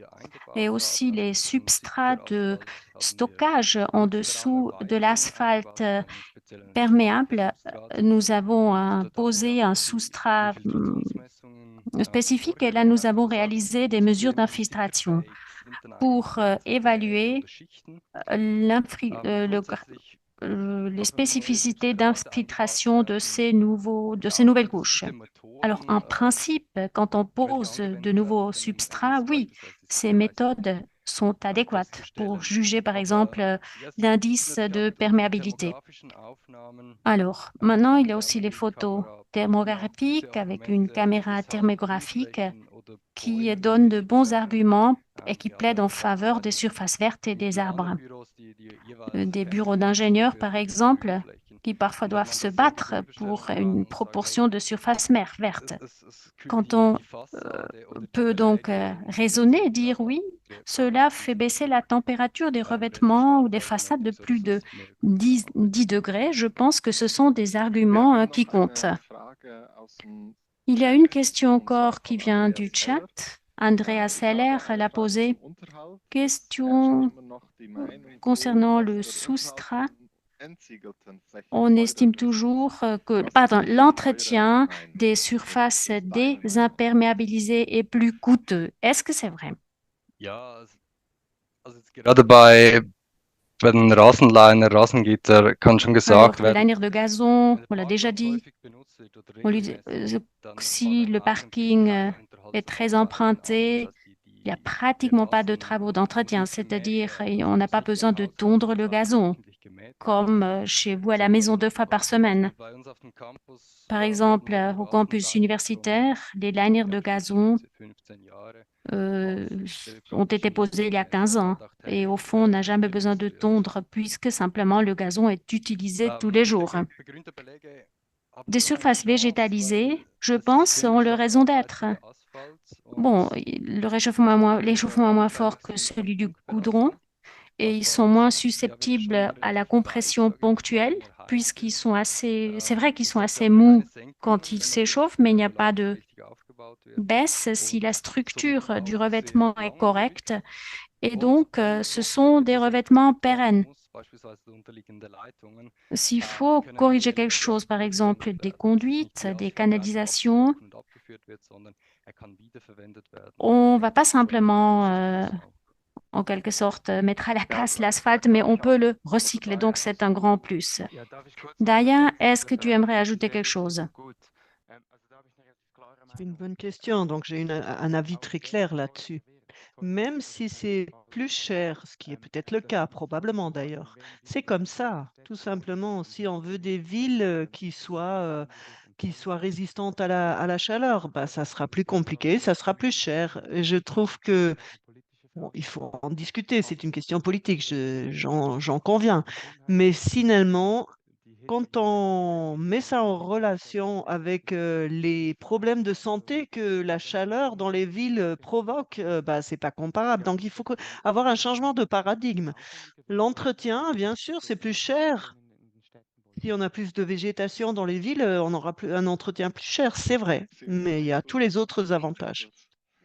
et aussi les substrats de stockage en dessous de l'asphalte perméable. Nous avons posé un substrat spécifique et là, nous avons réalisé des mesures d'infiltration pour évaluer les spécificités d'infiltration de ces nouvelles couches. Alors, en principe, quand on pose de nouveaux substrats, oui, ces méthodes sont adéquates pour juger, par exemple, l'indice de perméabilité. Alors, maintenant, il y a aussi les photos thermographiques avec une caméra thermographique qui donne de bons arguments et qui plaident en faveur des surfaces vertes et des arbres. Des bureaux d'ingénieurs, par exemple, qui parfois doivent se battre pour une proportion de surface verte. Quand on peut donc raisonner et dire oui, cela fait baisser la température des revêtements ou des façades de plus de 10 degrés, je pense que ce sont des arguments qui comptent. Il y a une question encore qui vient du chat. Andreas Seller l'a posée. Question concernant le substrat. On estime toujours que l'entretien des surfaces désimperméabilisées est plus coûteux. Est-ce que c'est vrai? Alors, le liner de gazon, on l'a déjà dit. Si le parking est très emprunté, il n'y a pratiquement pas de travaux d'entretien, c'est-à-dire on n'a pas besoin de tondre le gazon, comme chez vous à la maison 2 fois par semaine. Par exemple, au campus universitaire, les liners de gazon ont été posées il y a 15 ans. Et au fond, on n'a jamais besoin de tondre puisque simplement le gazon est utilisé tous les jours. Des surfaces végétalisées, je pense, ont leur raison d'être. Bon, l'échauffement est moins fort que celui du goudron et ils sont moins susceptibles à la compression ponctuelle puisqu'ils sont assez, c'est vrai qu'ils sont assez mous quand ils s'échauffent, mais il n'y a pas de baisse si la structure du revêtement est correcte. Et donc, ce sont des revêtements pérennes. S'il faut corriger quelque chose, par exemple des conduites, des canalisations, on ne va pas simplement, en quelque sorte, mettre à la casse l'asphalte, mais on peut le recycler. Donc, c'est un grand plus. Daya, est-ce que tu aimerais ajouter quelque chose? C'est une bonne question, donc j'ai un avis très clair là-dessus. Même si c'est plus cher, ce qui est peut-être le cas, probablement d'ailleurs, c'est comme ça, tout simplement. Si on veut des villes qui soient résistantes à la chaleur, bah, ça sera plus compliqué, ça sera plus cher. Et je trouve que bon, il faut en discuter, c'est une question politique, j'en conviens. Mais finalement, quand on met ça en relation avec les problèmes de santé que la chaleur dans les villes provoque, bah, c'est pas comparable. Donc, il faut avoir un changement de paradigme. L'entretien, bien sûr, c'est plus cher. Si on a plus de végétation dans les villes, on aura un entretien plus cher, c'est vrai. Mais il y a tous les autres avantages.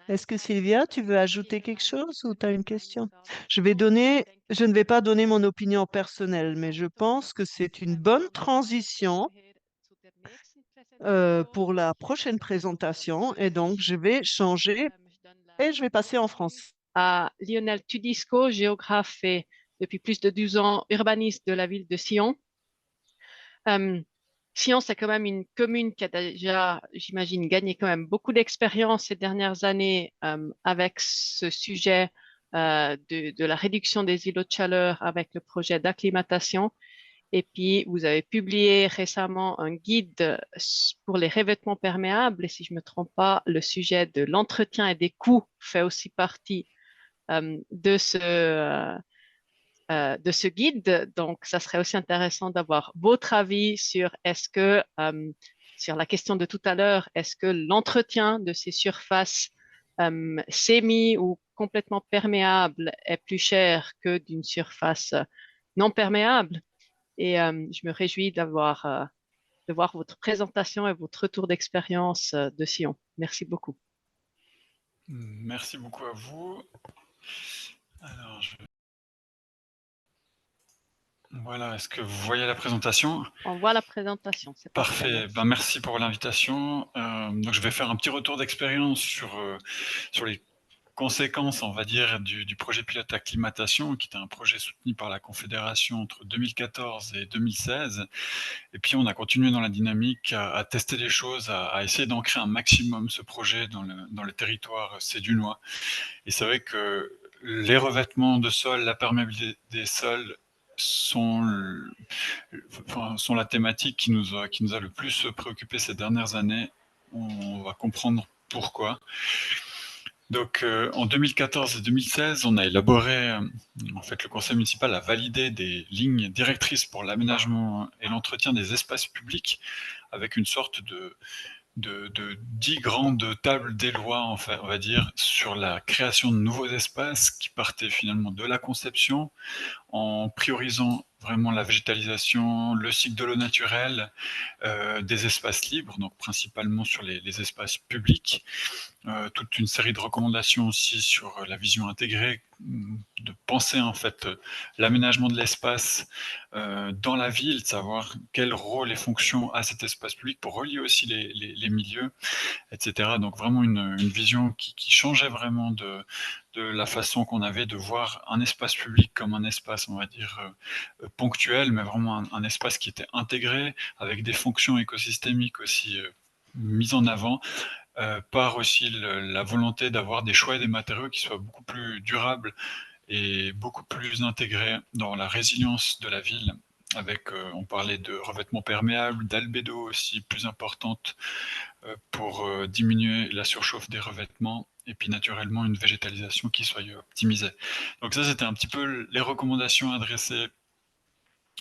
Est-ce que Sylvia, tu veux ajouter quelque chose ou tu as une question? Je ne vais pas donner mon opinion personnelle, mais je pense que c'est une bonne transition pour la prochaine présentation et donc je vais changer et je vais passer en France. À Lionel Tudisco, géographe et depuis plus de 12 ans urbaniste de la ville de Sion. Sion, c'est quand même une commune qui a déjà, j'imagine, gagné quand même beaucoup d'expérience ces dernières années avec ce sujet de la réduction des îlots de chaleur avec le projet d'acclimatation. Et puis, vous avez publié récemment un guide pour les revêtements perméables. Et si je ne me trompe pas, le sujet de l'entretien et des coûts fait aussi partie de ce guide. Donc, ça serait aussi intéressant d'avoir votre avis sur sur la question de tout à l'heure, est-ce que l'entretien de ces surfaces semi ou complètement perméables est plus cher que d'une surface non perméable? Et je me réjouis de voir votre présentation et votre retour d'expérience de Sion. Merci beaucoup. Merci beaucoup à vous. Alors, voilà, est-ce que vous voyez la présentation? On voit la présentation, c'est parfait. Ben, merci pour l'invitation. Donc, je vais faire un petit retour d'expérience sur les conséquences, on va dire, du projet pilote acclimatation, qui était un projet soutenu par la Confédération entre 2014 et 2016. Et puis, on a continué dans la dynamique à tester des choses, à essayer d'ancrer un maximum ce projet dans le territoire sédunois. Et c'est vrai que les revêtements de sol, la perméabilité des sols sont la thématique qui nous a le plus préoccupé ces dernières années. On va comprendre pourquoi. Donc, en 2014 et 2016, on a élaboré, en fait, le conseil municipal a validé des lignes directrices pour l'aménagement et l'entretien des espaces publics avec une sorte de 10 grandes tables des lois, en fait, on va dire, sur la création de nouveaux espaces qui partaient finalement de la conception, en priorisant vraiment la végétalisation, le cycle de l'eau naturelle, des espaces libres, donc principalement sur les espaces publics, toute une série de recommandations aussi sur la vision intégrée, de penser en fait l'aménagement de l'espace dans la ville, de savoir quel rôle et fonction a cet espace public pour relier aussi les milieux, etc. Donc vraiment une vision qui changeait vraiment de la façon qu'on avait de voir un espace public comme un espace, on va dire, ponctuel, mais vraiment un espace qui était intégré, avec des fonctions écosystémiques aussi mises en avant, par aussi la volonté d'avoir des choix et des matériaux qui soient beaucoup plus durables et beaucoup plus intégrés dans la résilience de la ville on parlait de revêtement perméable, d'albédo aussi plus importante pour diminuer la surchauffe des revêtements, et puis naturellement une végétalisation qui soit optimisée. Donc ça, c'était un petit peu les recommandations adressées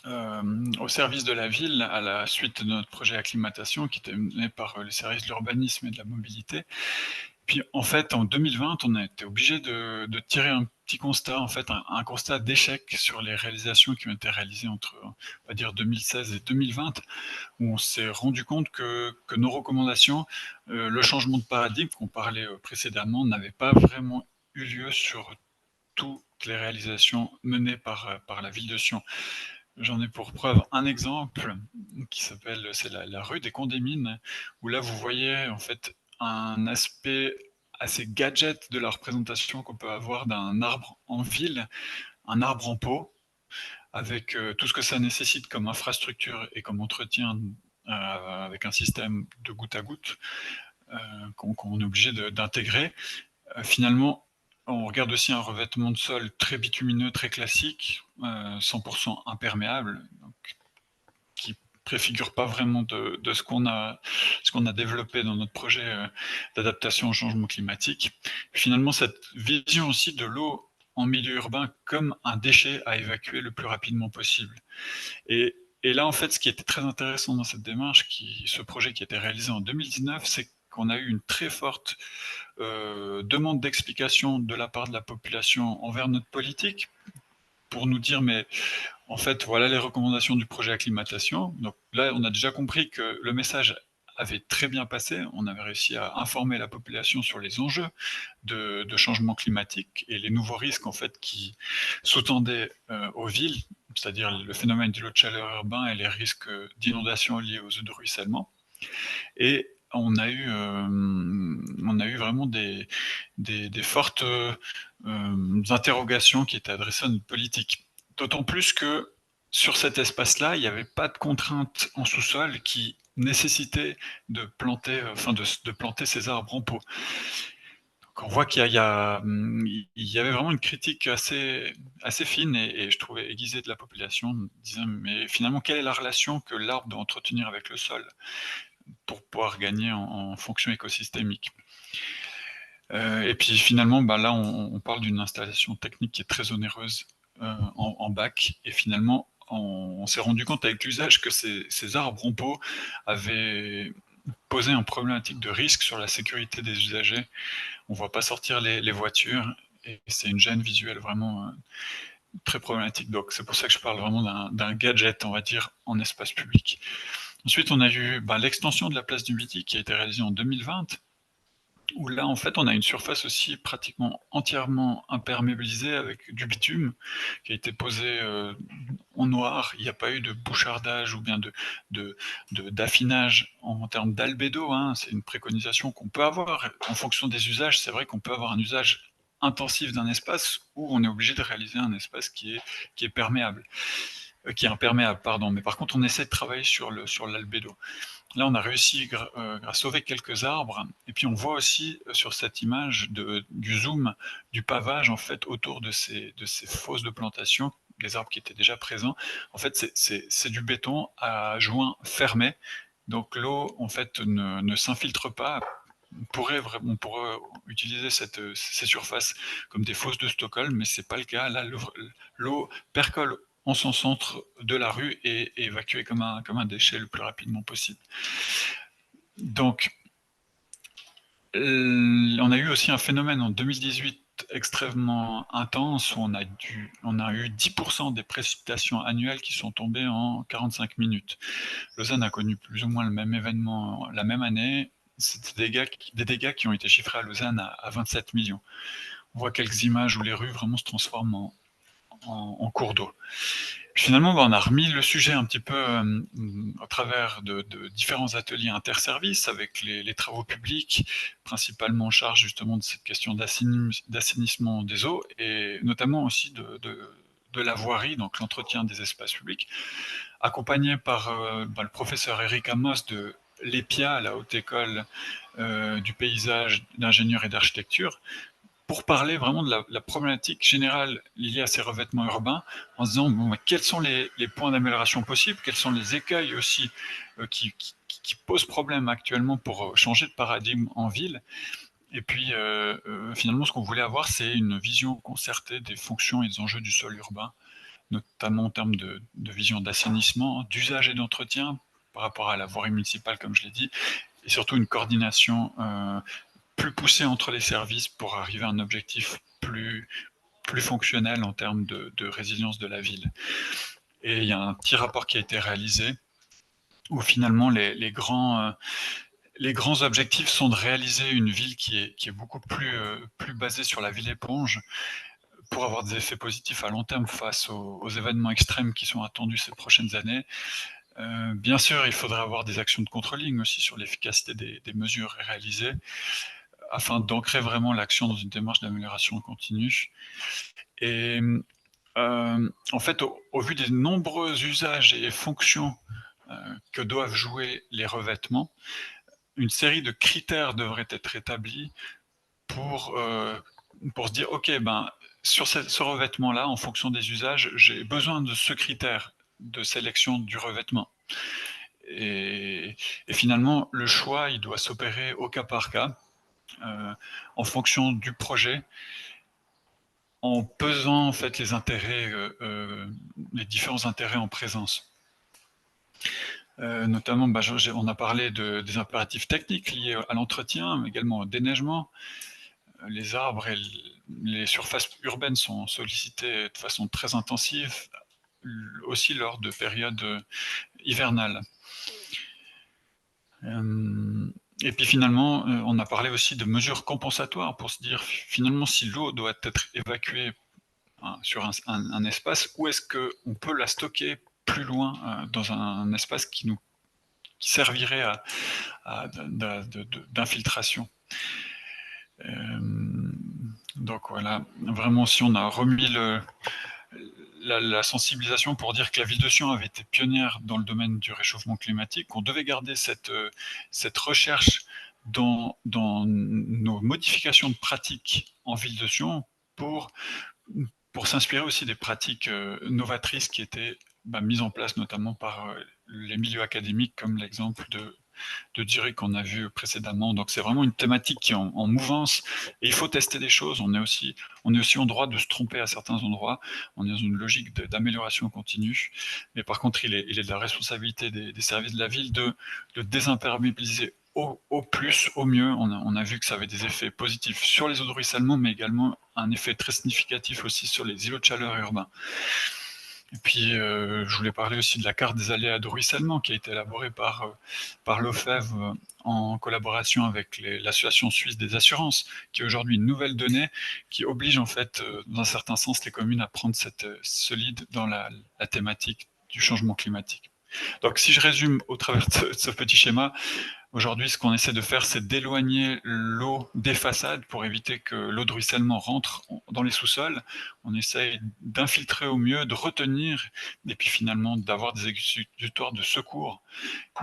au service de la ville à la suite de notre projet acclimatation qui était mené par les services de l'urbanisme et de la mobilité. Puis en fait, en 2020, on a été obligé de tirer un petit constat, en fait, un constat d'échec sur les réalisations qui ont été réalisées entre, on va dire, 2016 et 2020, où on s'est rendu compte que nos recommandations, le changement de paradigme qu'on parlait précédemment, n'avait pas vraiment eu lieu sur toutes les réalisations menées par la ville de Sion. J'en ai pour preuve un exemple qui s'appelle, c'est la rue des Condémines, où là vous voyez en fait un aspect assez gadget de la représentation qu'on peut avoir d'un arbre en ville, un arbre en pot, avec tout ce que ça nécessite comme infrastructure et comme entretien, avec un système de goutte à goutte qu'on est obligé d'intégrer. Finalement, on regarde aussi un revêtement de sol très bitumineux, très classique, 100% imperméable, donc, qui préfigure pas vraiment de ce qu'on a développé dans notre projet d'adaptation au changement climatique. Finalement, cette vision aussi de l'eau en milieu urbain comme un déchet à évacuer le plus rapidement possible. Et là, en fait, ce qui était très intéressant dans cette démarche, ce projet qui a été réalisé en 2019, c'est qu'on a eu une très forte demande d'explication de la part de la population envers notre politique, pour nous dire, mais en fait, voilà les recommandations du projet acclimatation. Donc là, on a déjà compris que le message avait très bien passé, on avait réussi à informer la population sur les enjeux de changement climatique et les nouveaux risques en fait qui sous-tendaient aux villes, c'est-à-dire le phénomène du lot de chaleur urbain et les risques d'inondation liés aux eaux de ruissellement. Et on a eu vraiment des fortes interrogations qui étaient adressées à notre politique. D'autant plus que sur cet espace-là, il n'y avait pas de contraintes en sous-sol qui nécessitaient de planter, de planter ces arbres en pot. Donc on voit qu'il y avait vraiment une critique assez fine et je trouvais aiguisée de la population, disant mais finalement quelle est la relation que l'arbre doit entretenir avec le sol pour pouvoir gagner en fonction écosystémique. Et puis finalement, là, on parle d'une installation technique qui est très onéreuse en bac, et finalement, on s'est rendu compte avec l'usage que ces arbres en pot avaient posé une problématique de risque sur la sécurité des usagers. On ne voit pas sortir les voitures, et c'est une gêne visuelle vraiment très problématique. Donc c'est pour ça que je parle vraiment d'un gadget, on va dire, en espace public. Ensuite, on a eu l'extension de la place du Midi qui a été réalisée en 2020, où là, en fait, on a une surface aussi pratiquement entièrement imperméabilisée avec du bitume qui a été posé en noir. Il n'y a pas eu de bouchardage ou bien d'affinage en termes d'albédo. Hein. C'est une préconisation qu'on peut avoir en fonction des usages. C'est vrai qu'on peut avoir un usage intensif d'un espace où on est obligé de réaliser un espace qui est perméable. Qui est imperméable, pardon. Mais par contre, on essaie de travailler sur l'albédo. Là, on a réussi à sauver quelques arbres, et puis on voit aussi sur cette image du zoom, du pavage en fait autour de ces fosses de plantation, des arbres qui étaient déjà présents. En fait, c'est du béton à joints fermés, donc l'eau en fait ne s'infiltre pas. On pourrait utiliser ces surfaces comme des fosses de Stockholm, mais c'est pas le cas. Là, l'eau percole en son centre de la rue et évacuée comme un déchet le plus rapidement possible. Donc, on a eu aussi un phénomène en 2018 extrêmement intense où on a eu 10% des précipitations annuelles qui sont tombées en 45 minutes. Lausanne a connu plus ou moins le même événement la même année. C'est des dégâts qui ont été chiffrés à Lausanne à 27 millions. On voit quelques images où les rues vraiment se transforment en cours d'eau. Finalement, on a remis le sujet un petit peu à travers de différents ateliers interservices avec les travaux publics, principalement en charge justement de cette question d'assainissement des eaux et notamment aussi de la voirie, donc l'entretien des espaces publics, accompagné par le professeur Eric Amos de l'EPIA, la Haute École du Paysage, d'Ingénieur et d'Architecture, pour parler vraiment de la problématique générale liée à ces revêtements urbains, en se disant bon, quels sont les points d'amélioration possibles, quels sont les écueils aussi qui posent problème actuellement pour changer de paradigme en ville. Et puis finalement, ce qu'on voulait avoir, c'est une vision concertée des fonctions et des enjeux du sol urbain, notamment en termes de vision d'assainissement, d'usage et d'entretien par rapport à la voirie municipale, comme je l'ai dit, et surtout une coordination plus poussée entre les services pour arriver à un objectif plus fonctionnel en termes de résilience de la ville. Et il y a un petit rapport qui a été réalisé où finalement les grands objectifs sont de réaliser une ville qui est beaucoup plus basée sur la ville éponge pour avoir des effets positifs à long terme face aux événements extrêmes qui sont attendus ces prochaines années. Bien sûr, il faudrait avoir des actions de controlling aussi sur l'efficacité des mesures réalisées afin d'ancrer vraiment l'action dans une démarche d'amélioration continue. Et en fait, au vu des nombreux usages et fonctions que doivent jouer les revêtements, une série de critères devraient être établis pour se dire, ok, ben, sur ce revêtement-là, en fonction des usages, j'ai besoin de ce critère de sélection du revêtement. Et finalement, le choix, il doit s'opérer au cas par cas, en fonction du projet, en pesant en fait les intérêts, les différents intérêts en présence. Notamment, bah, on a parlé des impératifs techniques liés à l'entretien, mais également au déneigement. Les arbres et les surfaces urbaines sont sollicitées de façon très intensive, aussi lors de périodes hivernales. Et puis finalement, on a parlé aussi de mesures compensatoires pour se dire, finalement, si l'eau doit être évacuée sur un espace, où est-ce qu'on peut la stocker plus loin dans un espace qui servirait d'infiltration. Donc voilà, vraiment si on a remis la sensibilisation pour dire que la ville de Sion avait été pionnière dans le domaine du réchauffement climatique, on devait garder cette recherche dans nos modifications de pratiques en ville de Sion pour s'inspirer aussi des pratiques novatrices qui étaient mises en place notamment par les milieux académiques, comme l'exemple de Zurich qu'on a vu précédemment. Donc c'est vraiment une thématique qui est en mouvance et il faut tester des choses. On est aussi en droit de se tromper à certains endroits. On est dans une logique d'amélioration continue. Mais par contre, il est de la responsabilité des services de la ville de désimperméabiliser au plus, au mieux. On a vu que ça avait des effets positifs sur les eaux de ruissellement, mais également un effet très significatif aussi sur les îlots de chaleur urbains. Et puis, je voulais parler aussi de la carte des aléas de ruissellement qui a été élaborée par l'OFEV en collaboration avec l'association suisse des assurances, qui est aujourd'hui une nouvelle donnée qui oblige en fait, dans un certain sens, les communes à prendre ce lead dans la thématique du changement climatique. Donc, si je résume au travers de ce petit schéma, aujourd'hui, ce qu'on essaie de faire, c'est d'éloigner l'eau des façades pour éviter que l'eau de ruissellement rentre dans les sous-sols. On essaye d'infiltrer au mieux, de retenir, et puis finalement d'avoir des exutoires de secours.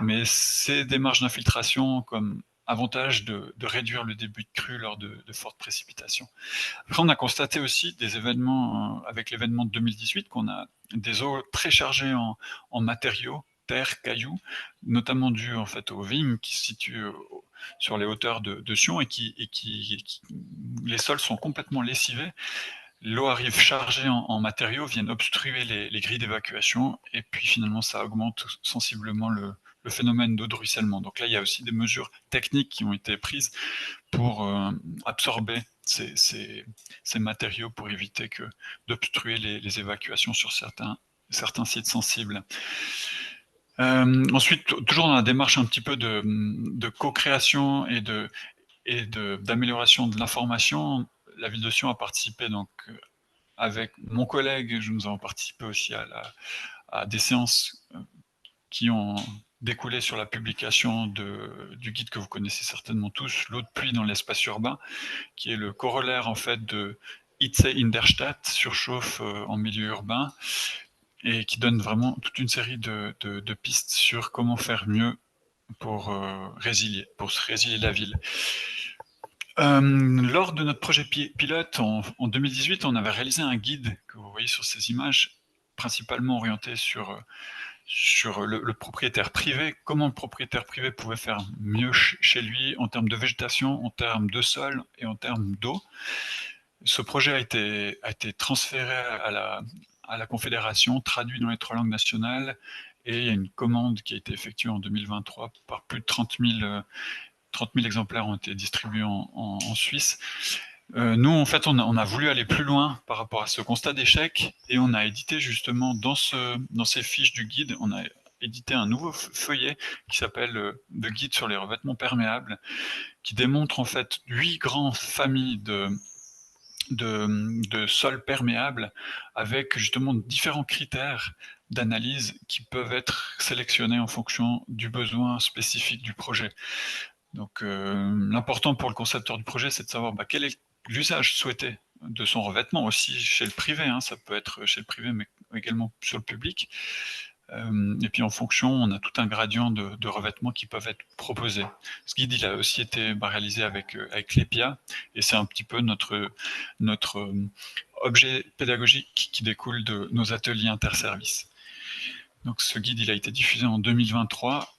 Mais ces démarches d'infiltration comme avantage de réduire le début de crue lors de fortes précipitations. Après, on a constaté aussi des événements, avec l'événement de 2018, qu'on a des eaux très chargées en matériaux, terre, cailloux, notamment dû en fait aux vignes qui se situent sur les hauteurs de Sion et les sols sont complètement lessivés. L'eau arrive chargée en matériaux, viennent obstruer les grilles d'évacuation et puis finalement ça augmente sensiblement le phénomène d'eau de ruissellement. Donc là, il y a aussi des mesures techniques qui ont été prises pour absorber ces matériaux pour éviter d'obstruer les évacuations sur certains sites sensibles. Ensuite, toujours dans la démarche un petit peu de co-création et d'amélioration de l'information, la ville de Sion a participé donc avec mon collègue, nous avons participé aussi à des séances qui ont découlé sur la publication du guide que vous connaissez certainement tous, l'eau de pluie dans l'espace urbain, qui est le corollaire en fait de Hitze in der Stadt, surchauffe en milieu urbain, et qui donne vraiment toute une série de pistes sur comment faire mieux pour se résilier la ville. Lors de notre projet pilote en 2018, on avait réalisé un guide que vous voyez sur ces images, principalement orienté sur le propriétaire privé, comment le propriétaire privé pouvait faire mieux chez lui en termes de végétation, en termes de sol et en termes d'eau. Ce projet a été transféré à la Confédération, traduit dans les 3 langues nationales, et il y a une commande qui a été effectuée en 2023 par plus de 30 000 exemplaires ont été distribués en Suisse. Nous, en fait, on a voulu aller plus loin par rapport à ce constat d'échec, et on a édité justement dans ces fiches du guide, on a édité un nouveau feuillet qui s'appelle le guide sur les revêtements perméables, qui démontre en fait 8 grandes familles de sols perméables avec justement différents critères d'analyse qui peuvent être sélectionnés en fonction du besoin spécifique du projet. Donc l'important pour le concepteur du projet, c'est de savoir quel est l'usage souhaité de son revêtement, aussi chez le privé, hein, ça peut être chez le privé, mais également sur le public. Et puis en fonction, on a tout un gradient de revêtements qui peuvent être proposés. Ce guide, il a aussi été réalisé avec l'EPIA, et c'est un petit peu notre objet pédagogique qui découle de nos ateliers interservices. Donc ce guide, il a été diffusé en 2023,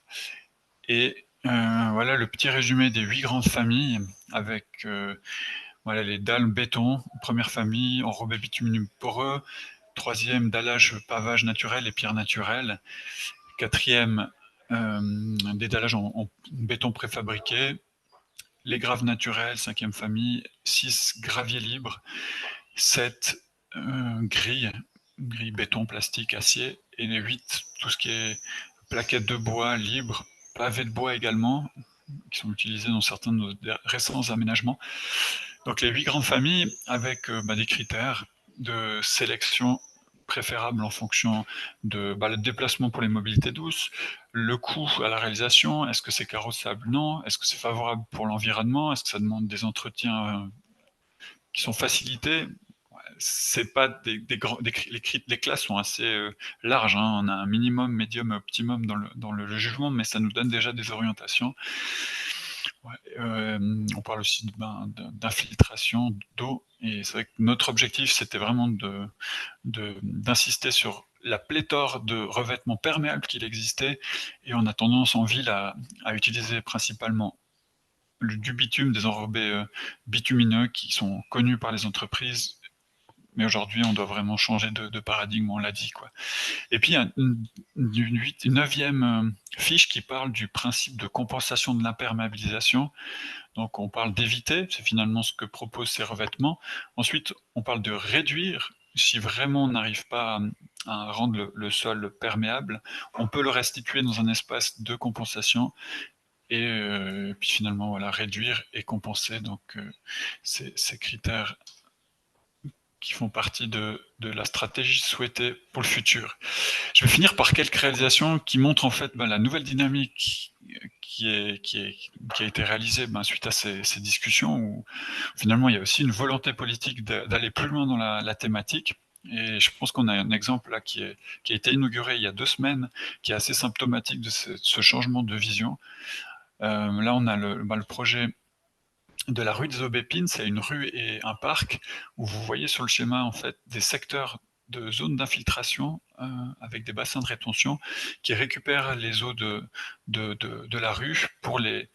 et voilà le petit résumé des 8 grandes familles, avec voilà, les dalles béton, première famille, enrobé bitumineux poreux, 3e, dallage pavage naturel et pierre naturelle, 4e, des dallages en béton préfabriqué, les graves naturels, 5e famille, 6, gravier libre, 7, grilles béton, plastique, acier, et les 8, tout ce qui est plaquettes de bois libre, pavés de bois également, qui sont utilisés dans certains de nos récents aménagements. Donc les 8 grandes familles avec des critères de sélection préférable en fonction de le déplacement pour les mobilités douces, le coût à la réalisation, est-ce que c'est carrossable? Non. Est-ce que c'est favorable pour l'environnement? Est-ce que ça demande des entretiens qui sont facilités? C'est pas les classes sont assez larges, hein. On a un minimum, médium et optimum dans le jugement, mais ça nous donne déjà des orientations. On parle aussi d'infiltration d'eau, et c'est vrai que notre objectif, c'était vraiment d'insister sur la pléthore de revêtements perméables qu'il existait, et on a tendance en ville à utiliser principalement du bitume, des enrobés bitumineux qui sont connus par les entreprises, mais aujourd'hui on doit vraiment changer de paradigme, on l'a dit, quoi. Et puis il y a une 9e fiche qui parle du principe de compensation de l'imperméabilisation. Donc on parle d'éviter, c'est finalement ce que proposent ces revêtements. Ensuite, on parle de réduire. Si vraiment on n'arrive pas à rendre le sol perméable, on peut le restituer dans un espace de compensation, et puis finalement voilà, réduire et compenser. Donc ces critères qui font partie de la stratégie souhaitée pour le futur. Je vais finir par quelques réalisations qui montrent en fait la nouvelle dynamique qui a été réalisée suite à ces discussions, où finalement il y a aussi une volonté politique d'aller plus loin dans la thématique. Et je pense qu'on a un exemple là qui a été inauguré il y a 2 semaines, qui est assez symptomatique de ce changement de vision. Là on a le projet de la rue des Aubépines, c'est une rue et un parc où vous voyez sur le schéma en fait des secteurs de zones d'infiltration avec des bassins de rétention qui récupèrent les eaux de la rue pour les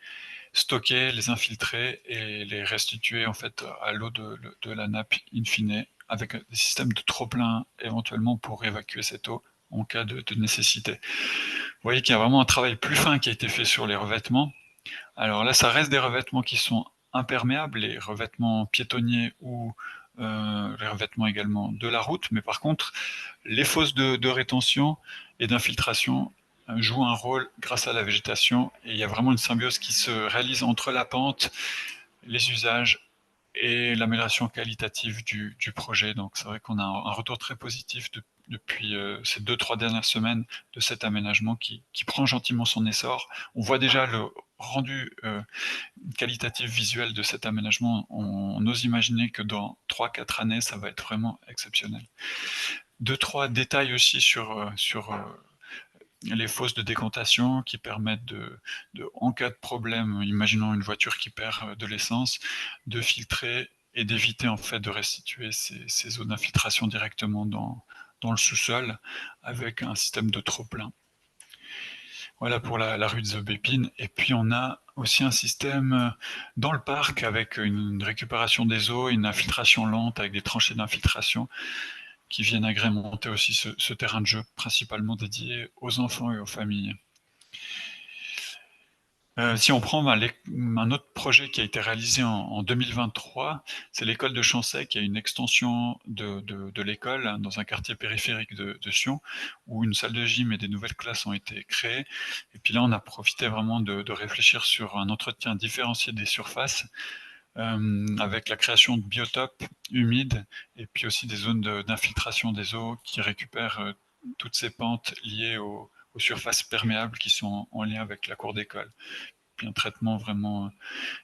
stocker, les infiltrer et les restituer en fait à l'eau de la nappe in fine, avec des systèmes de trop-plein éventuellement pour évacuer cette eau en cas de nécessité. Vous voyez qu'il y a vraiment un travail plus fin qui a été fait sur les revêtements. Alors là, ça reste des revêtements qui sont imperméables, les revêtements piétonniers ou les revêtements également de la route, mais par contre, les fosses de rétention et d'infiltration jouent un rôle grâce à la végétation, et il y a vraiment une symbiose qui se réalise entre la pente, les usages et l'amélioration qualitative du projet. Donc c'est vrai qu'on a un retour très positif depuis ces 2-3 dernières semaines de cet aménagement qui prend gentiment son essor. On voit déjà le rendu qualitatif visuel de cet aménagement. On ose imaginer que dans 3-4 années, ça va être vraiment exceptionnel. 2-3 détails aussi sur les fosses de décantation qui permettent en cas de problème, imaginons une voiture qui perd de l'essence, de filtrer et d'éviter en fait de restituer ces eaux d'infiltration directement dans le sous-sol avec un système de trop-plein. Voilà pour la rue des Aubépines. Et puis on a aussi un système dans le parc avec une récupération des eaux, une infiltration lente avec des tranchées d'infiltration qui viennent agrémenter aussi ce terrain de jeu, principalement dédié aux enfants et aux familles. Si on prend un autre projet qui a été réalisé en 2023, c'est l'école de Chancey, qui a une extension de l'école hein, dans un quartier périphérique de Sion, où une salle de gym et des nouvelles classes ont été créées. Et puis là, on a profité vraiment de réfléchir sur un entretien différencié des surfaces, avec la création de biotopes humides, et puis aussi des zones d'infiltration des eaux qui récupèrent toutes ces pentes liées aux surfaces perméables qui sont en lien avec la cour d'école. Puis un traitement vraiment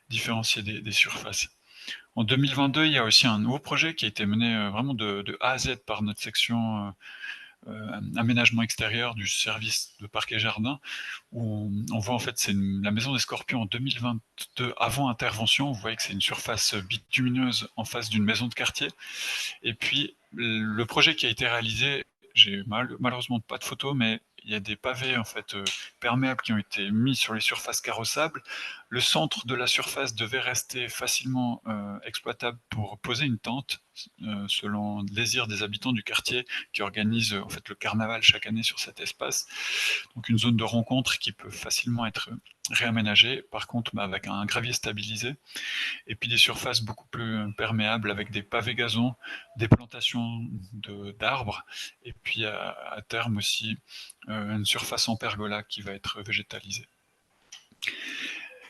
différencié des surfaces. En 2022, il y a aussi un nouveau projet qui a été mené vraiment de A à Z par notre section aménagement extérieur du service de parc et jardin, où on voit en fait c'est la maison des Scorpions en 2022 avant intervention. Vous voyez que c'est une surface bitumineuse en face d'une maison de quartier. Et puis le projet qui a été réalisé, j'ai malheureusement pas de photos, mais il y a des pavés en fait perméables qui ont été mis sur les surfaces carrossables. Le centre de la surface devait rester facilement exploitable pour poser une tente, selon le désir des habitants du quartier qui organisent en fait le carnaval chaque année sur cet espace. Donc une zone de rencontre qui peut facilement être réaménagée, par contre avec un gravier stabilisé, et puis des surfaces beaucoup plus perméables avec des pavés gazon, des plantations d'arbres, et puis à terme aussi une surface en pergola qui va être végétalisée.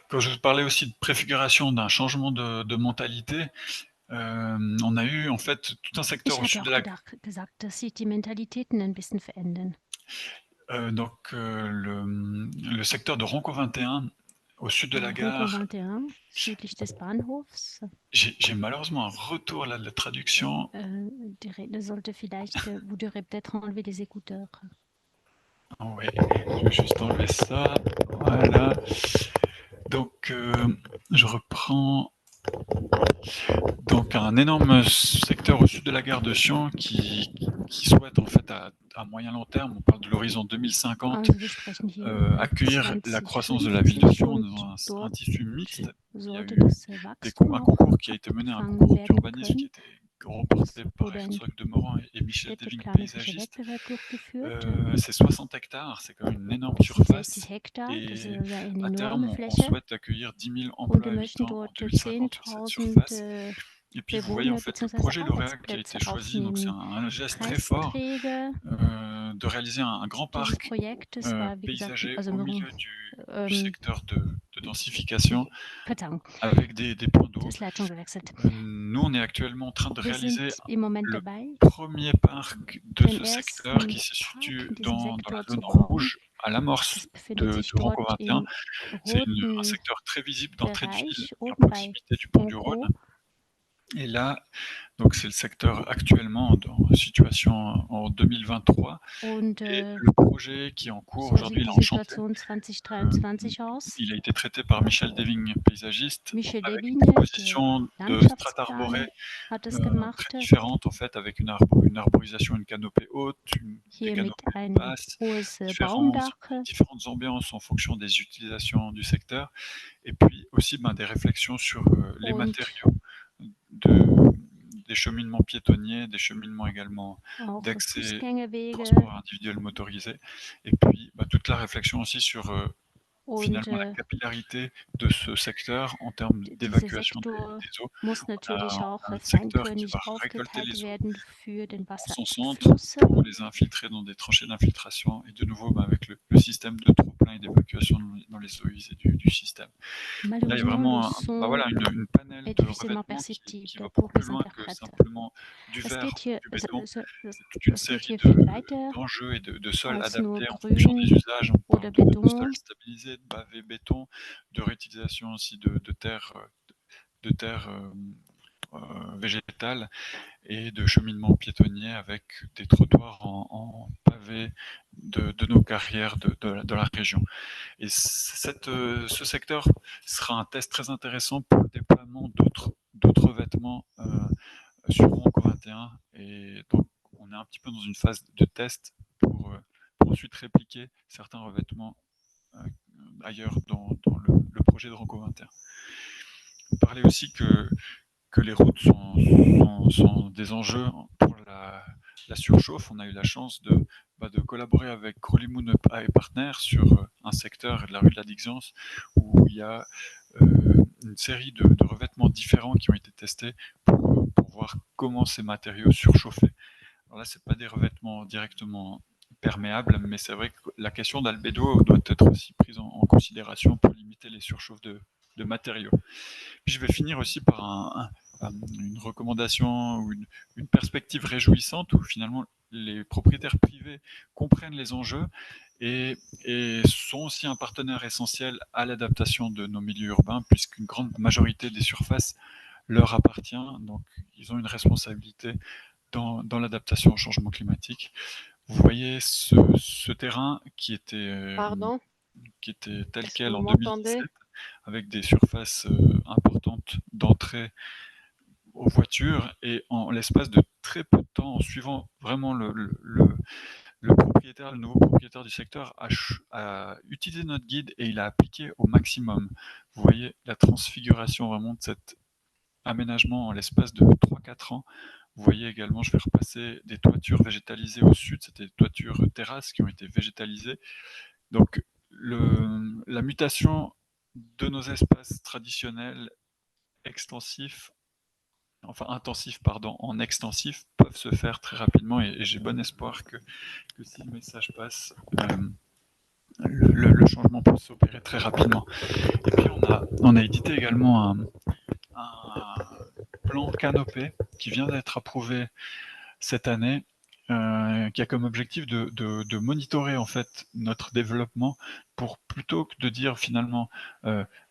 Quand je vous parlais aussi de préfiguration d'un changement de mentalité, on a eu en fait tout un secteur Ich au hatte sud de auch la gesagt, dass sich die Mentalitäten ein bisschen verändern. Le secteur de Ronco 21 au sud de la Ronco gare. 21, südlich des Bahnhofs. J'ai malheureusement un retour là de la traduction. Der Redner sollte vielleicht, vous devrez peut-être enlever les écouteurs. Oui, je vais juste enlever ça. Voilà. Donc, je reprends. Donc, un énorme secteur au sud de la gare de Sion qui souhaite en fait à moyen long terme, on parle de l'horizon 2050, accueillir la croissance de la ville de Sion dans un tissu mixte. Il y a eu un concours qui a été mené, un concours d'urbanisme qui était remporté par Herzog de Morand et Michel Deving, paysagiste. C'est 60 hectares, c'est quand même une énorme surface. Et à terme, on souhaite accueillir 10 000 emplois habitants en 2050 sur cette surface. Et puis vous voyez en fait le projet lauréat qui a été choisi, donc c'est un geste très fort de réaliser un grand parc paysager au milieu du secteur de densification avec des points d'eau. Nous on est actuellement en train de réaliser le premier parc de ce secteur qui se situe dans la zone rouge à l'amorce de Ronco 21. C'est un secteur très visible d'entrée de ville à proximité du pont du Rhône. Et là, donc c'est le secteur actuellement en situation en 2023. Et le projet qui est en cours aujourd'hui, il est en chantier. Il a été traité par Michel Deving, paysagiste, avec une proposition de strate arborée très différente en fait, avec une arborisation, une canopée haute, des canopies basses, différentes ambiances en fonction des utilisations du secteur, et puis aussi des réflexions sur les matériaux. Des cheminements piétonniers, des cheminements également d'accès transport individuel motorisé, et puis toute la réflexion aussi sur finalement la capillarité de ce secteur en termes d'évacuation des eaux. Un secteur qui va récolter les eaux en son centre pour les infiltrer dans des tranchées d'infiltration et de nouveau avec le système de trop-plein et d'évacuation dans les eaux usées du système. Là, il y a vraiment une panel de revêtements qui va beaucoup plus loin que simplement du verre, du béton. C'est toute une série d'enjeux et de sols adaptés en fonction des usages. On parle de sols stabilisés, de pavés béton, de réutilisation aussi de terre végétale et de cheminement piétonnier avec des trottoirs en pavé de nos carrières de la région. Et ce secteur sera un test très intéressant pour le déploiement d'autres vêtements sur Ronco 21. Et donc, on est un petit peu dans une phase de test pour ensuite répliquer certains revêtements ailleurs dans le projet de Ronco 21. Vous parlez aussi que les routes sont des enjeux pour la surchauffe. On a eu la chance de collaborer avec Crolimoun et Partners sur un secteur de la rue de la Dixence où il y a une série de revêtements différents qui ont été testés pour voir comment ces matériaux surchauffaient. Alors là, ce n'est pas des revêtements directement perméables, mais c'est vrai que la question d'albédo doit être aussi prise en considération pour limiter les surchauffes de matériaux. Puis je vais finir aussi par une recommandation ou une perspective réjouissante où finalement les propriétaires privés comprennent les enjeux et sont aussi un partenaire essentiel à l'adaptation de nos milieux urbains puisqu'une grande majorité des surfaces leur appartient, donc ils ont une responsabilité dans l'adaptation au changement climatique. Vous voyez ce terrain qui était Pardon, tel est-ce que quel vous en m'entendez? 2017 avec des surfaces importantes d'entrée aux voitures et en l'espace de très peu de temps, en suivant vraiment le propriétaire, le nouveau propriétaire du secteur a utilisé notre guide et il a appliqué au maximum. Vous voyez la transfiguration vraiment de cet aménagement en l'espace de 3-4 ans. Vous voyez également, je vais repasser, des toitures végétalisées au sud, c'était des toitures terrasses qui ont été végétalisées. Donc la mutation de nos espaces traditionnels extensifs, enfin intensifs, pardon, en extensifs, peuvent se faire très rapidement et j'ai bon espoir que si le message passe, le changement peut s'opérer très rapidement. Et puis on a édité également un plan canopé qui vient d'être approuvé cette année, qui a comme objectif de monitorer en fait notre développement pour plutôt que de dire finalement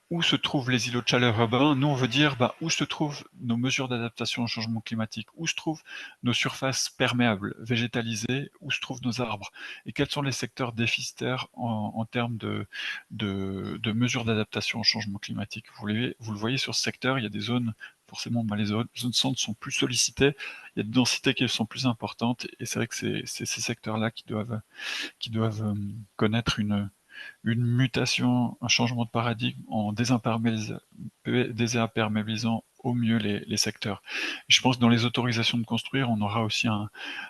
où se trouvent les îlots de chaleur urbains, nous on veut dire où se trouvent nos mesures d'adaptation au changement climatique, où se trouvent nos surfaces perméables, végétalisées, où se trouvent nos arbres, et quels sont les secteurs déficitaires en termes de mesures d'adaptation au changement climatique. Vous le voyez sur ce secteur, il y a des zones, forcément les zones centres sont plus sollicitées, il y a des densités qui sont plus importantes, et c'est vrai que c'est ces secteurs-là qui doivent connaître une mutation, un changement de paradigme en désimperméabilisant au mieux les secteurs. Je pense que dans les autorisations de construire, on aura aussi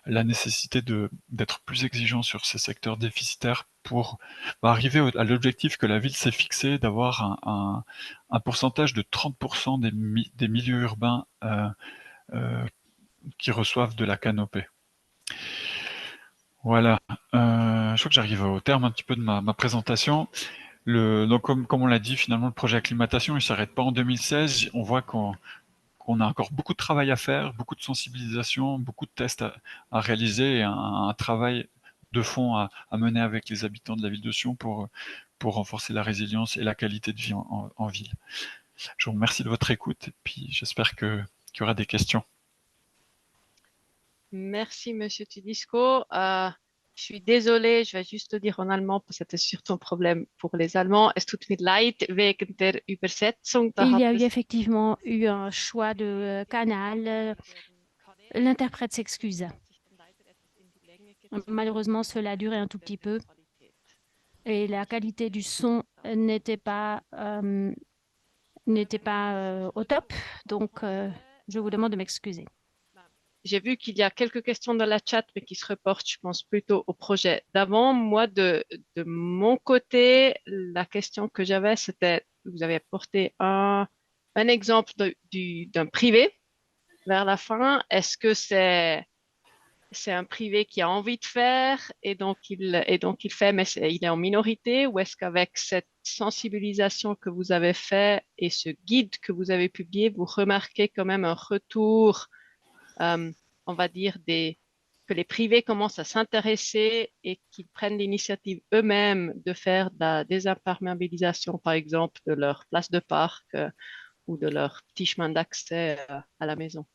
la nécessité d'être plus exigeant sur ces secteurs déficitaires pour arriver à l'objectif que la ville s'est fixé d'avoir un pourcentage de 30% des milieux urbains qui reçoivent de la canopée. Voilà, je crois que j'arrive au terme un petit peu de ma présentation. Donc comme on l'a dit, finalement, le projet acclimatation, il ne s'arrête pas en 2016. On voit qu'on a encore beaucoup de travail à faire, beaucoup de sensibilisation, beaucoup de tests à réaliser et un travail de fond à mener avec les habitants de la ville de Sion pour renforcer la résilience et la qualité de vie en ville. Je vous remercie de votre écoute et puis j'espère qu'il y aura des questions. Merci, Monsieur Tudisco. Je suis désolée, je vais juste le dire en allemand, parce que c'était surtout un problème pour les Allemands. Es tut mir leid wegen der Übersetzung. Da Il y hat a eu es effectivement eu un choix de canal. L'interprète s'excuse. Malheureusement, cela a duré un tout petit peu et la qualité du son n'était pas au top. Donc, je vous demande de m'excuser. J'ai vu qu'il y a quelques questions dans la chat, mais qui se reportent, je pense, plutôt au projet d'avant. Moi, de mon côté, la question que j'avais, c'était, vous avez apporté un exemple d'un privé vers la fin. Est-ce que c'est un privé qui a envie de faire et donc il fait, mais il est en minorité, ou est-ce qu'avec cette sensibilisation que vous avez fait et ce guide que vous avez publié, vous remarquez quand même un retour, on va dire, que les privés commencent à s'intéresser et qu'ils prennent l'initiative eux-mêmes de faire de la désimperméabilisation, par exemple, de leur place de parc ou de leur petit chemin d'accès à la maison.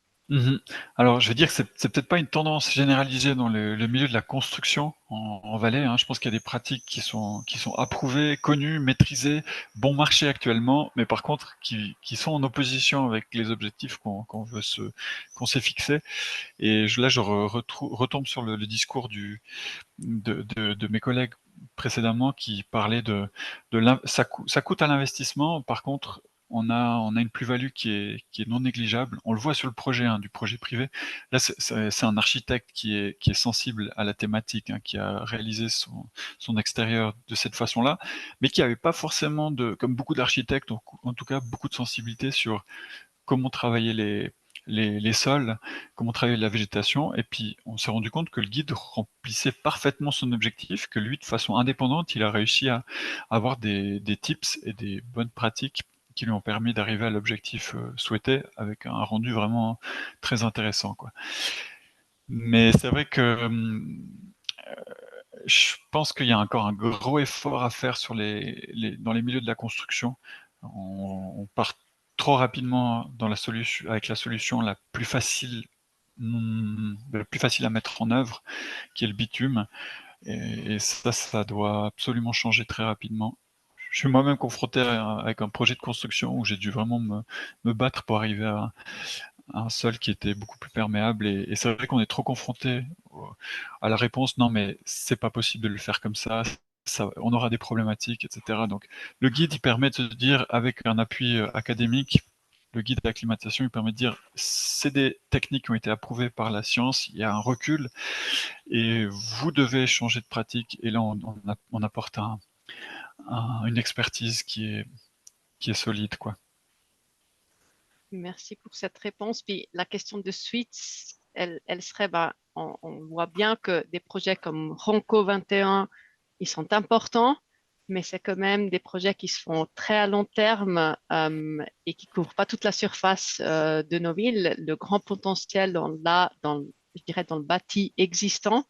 Alors, je vais dire que c'est peut-être pas une tendance généralisée dans le milieu de la construction en Valais, hein. Je pense qu'il y a des pratiques qui sont approuvées, connues, maîtrisées, bon marché actuellement, mais par contre qui sont en opposition avec les objectifs qu'on s'est fixés. Et là, je retombe sur le discours de mes collègues précédemment qui parlaient ça coûte à l'investissement. Par contre, on a une plus-value qui est non négligeable. On le voit sur le projet, hein, du projet privé. Là, c'est un architecte qui est sensible à la thématique, hein, qui a réalisé son extérieur de cette façon-là, mais qui n'avait pas forcément, comme beaucoup d'architectes, en tout cas beaucoup de sensibilité sur comment travailler les sols, comment travailler la végétation, et puis on s'est rendu compte que le guide remplissait parfaitement son objectif, que lui, de façon indépendante, il a réussi à avoir des tips et des bonnes pratiques qui lui ont permis d'arriver à l'objectif souhaité avec un rendu vraiment très intéressant, quoi. Mais c'est vrai que je pense qu'il y a encore un gros effort à faire dans les milieux de la construction. On part trop rapidement avec la solution la plus facile à mettre en œuvre, qui est le bitume. Et ça doit absolument changer très rapidement. Je suis moi-même confronté avec un projet de construction où j'ai dû vraiment me battre pour arriver à un sol qui était beaucoup plus perméable. Et c'est vrai qu'on est trop confronté à la réponse, non mais c'est pas possible de le faire comme ça, on aura des problématiques, etc. Donc le guide, il permet de se dire, avec un appui académique, le guide d'acclimatation, il permet de dire, c'est des techniques qui ont été approuvées par la science, il y a un recul, et vous devez changer de pratique. Et là, on apporte une expertise qui est solide, quoi. Merci pour cette réponse. Puis la question de suite, elle serait, on voit bien que des projets comme Ronco 21, ils sont importants, mais c'est quand même des projets qui se font très à long terme et qui couvrent pas toute la surface de nos villes. Le grand potentiel je dirais dans le bâti existant.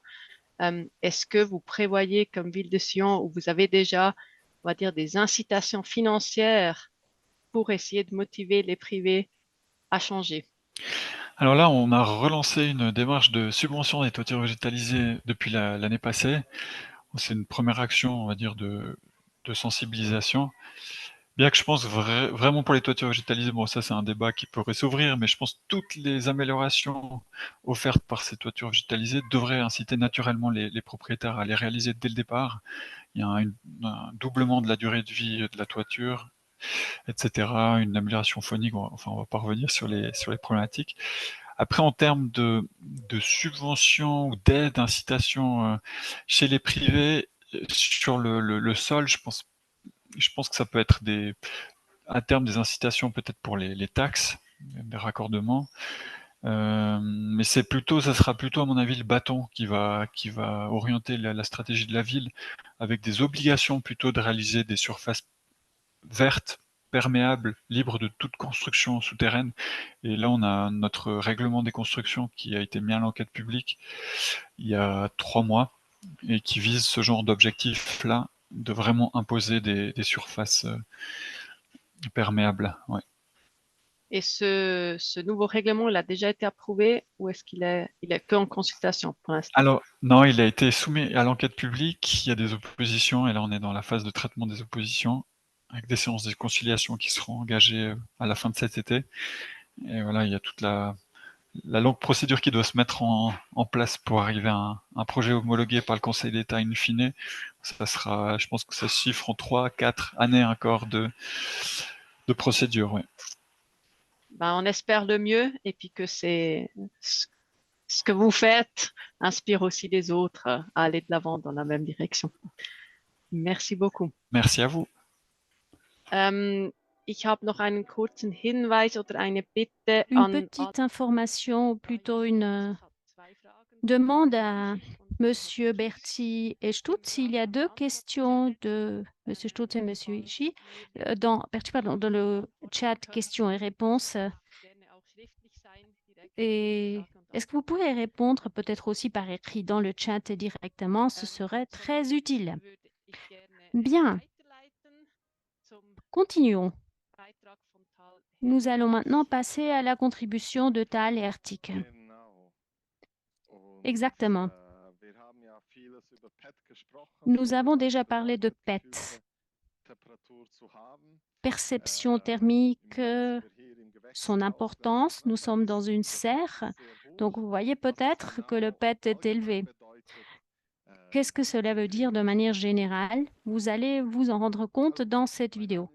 Est-ce que vous prévoyez comme ville de Sion, où vous avez déjà, on va dire, des incitations financières pour essayer de motiver les privés à changer? Alors là, on a relancé une démarche de subvention des toitures végétalisées depuis l'année passée. C'est une première action, on va dire, de sensibilisation. Bien que je pense vraiment pour les toitures végétalisées, bon ça c'est un débat qui pourrait s'ouvrir, mais je pense que toutes les améliorations offertes par ces toitures végétalisées devraient inciter naturellement les propriétaires à les réaliser dès le départ. Il y a un doublement de la durée de vie de la toiture, etc. Une amélioration phonique, enfin on va pas revenir sur les problématiques. Après, en termes de subventions ou d'aide, d'incitation chez les privés, sur le sol, je pense que ça peut être à terme des incitations peut-être pour les taxes, les raccordements. Mais ça sera plutôt à mon avis le bâton qui va orienter la stratégie de la ville, avec des obligations plutôt de réaliser des surfaces vertes, perméables, libres de toute construction souterraine. Et là, on a notre règlement des constructions qui a été mis à l'enquête publique il y a 3 mois et qui vise ce genre d'objectif-là, de vraiment imposer des surfaces perméables. Ouais. Et ce nouveau règlement, il a déjà été approuvé ou est-ce qu'il est qu'en consultation pour l'instant? Alors, non, il a été soumis à l'enquête publique, il y a des oppositions, et là on est dans la phase de traitement des oppositions, avec des séances de conciliation qui seront engagées à la fin de cet été. Et voilà, il y a toute la longue procédure qui doit se mettre en place pour arriver à un projet homologué par le Conseil d'État in fine. Ça sera, je pense que ça se chiffre en 3-4 années encore de procédure. Ouais. On espère le mieux et puis que ce que vous faites inspire aussi les autres à aller de l'avant dans la même direction. Merci beaucoup. Merci à vous. Ich habe noch einen kurzen Hinweis oder eine Bitte Une an petite information, ou plutôt une demande à Monsieur Berti et Stutz. Il y a 2 questions de Monsieur Stutz et Monsieur Iji dans le chat questions et réponses. Et est-ce que vous pourrez répondre peut-être aussi par écrit dans le chat directement? Ce serait très utile. Bien. Continuons. Nous allons maintenant passer à la contribution de Tal et Ertik. Exactement. Nous avons déjà parlé de PET, perception thermique, son importance. Nous sommes dans une serre, donc vous voyez peut-être que le PET est élevé. Qu'est-ce que cela veut dire de manière générale? Vous allez vous en rendre compte dans cette vidéo.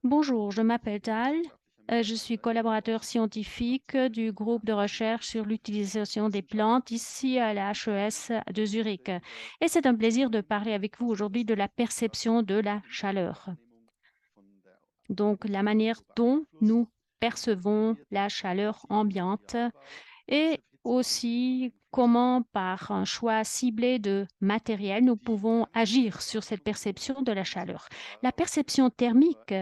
Bonjour, je m'appelle Tal. Je suis collaborateur scientifique du groupe de recherche sur l'utilisation des plantes ici à la HES de Zurich. Et c'est un plaisir de parler avec vous aujourd'hui de la perception de la chaleur. Donc, la manière dont nous percevons la chaleur ambiante et aussi comment, par un choix ciblé de matériel, nous pouvons agir sur cette perception de la chaleur. La perception thermique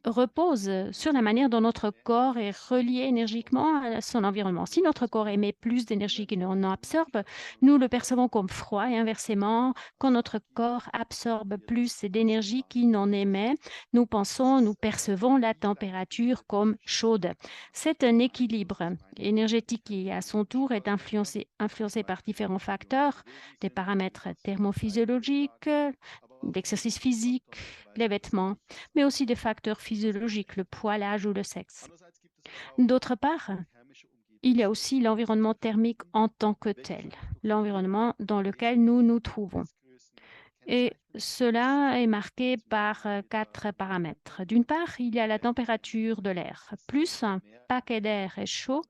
repose sur la manière dont notre corps est relié énergiquement à son environnement. Si notre corps émet plus d'énergie qu'il n'en absorbe, nous le percevons comme froid et inversement, quand notre corps absorbe plus d'énergie qu'il n'en émet, nous percevons la température comme chaude. C'est un équilibre énergétique qui, à son tour, est influencé par différents facteurs, des paramètres thermophysiologiques, l'exercice physique, les vêtements, mais aussi des facteurs physiologiques, le poids, l'âge ou le sexe. D'autre part, il y a aussi l'environnement thermique en tant que tel, l'environnement dans lequel nous nous trouvons. Et cela est marqué par 4 paramètres. D'une part, il y a la température de l'air. Plus un paquet d'air est chaud,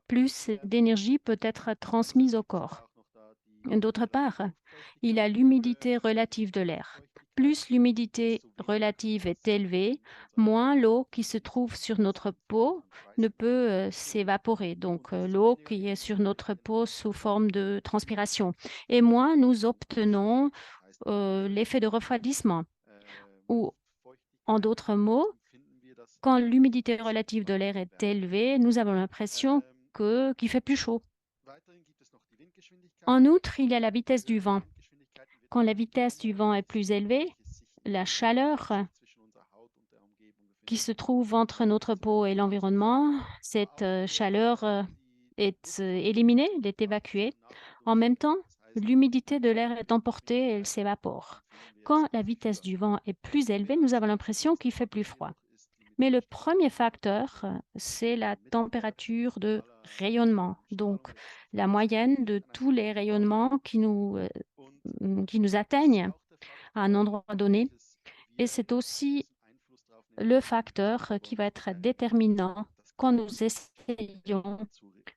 plus d'énergie peut être transmise au corps. D'autre part, il y a l'humidité relative de l'air. Plus l'humidité relative est élevée, moins l'eau qui se trouve sur notre peau ne peut s'évaporer. Donc, l'eau qui est sur notre peau sous forme de transpiration. Et moins nous obtenons l'effet de refroidissement. Ou, en d'autres mots, quand l'humidité relative de l'air est élevée, nous avons l'impression qu'il fait plus chaud. En outre, il y a la vitesse du vent. Quand la vitesse du vent est plus élevée, la chaleur qui se trouve entre notre peau et l'environnement, cette chaleur est éliminée, elle est évacuée. En même temps, l'humidité de l'air est emportée et elle s'évapore. Quand la vitesse du vent est plus élevée, nous avons l'impression qu'il fait plus froid. Mais le premier facteur, c'est la température de rayonnement, donc la moyenne de tous les rayonnements qui nous atteignent à un endroit donné. Et c'est aussi le facteur qui va être déterminant quand nous essayons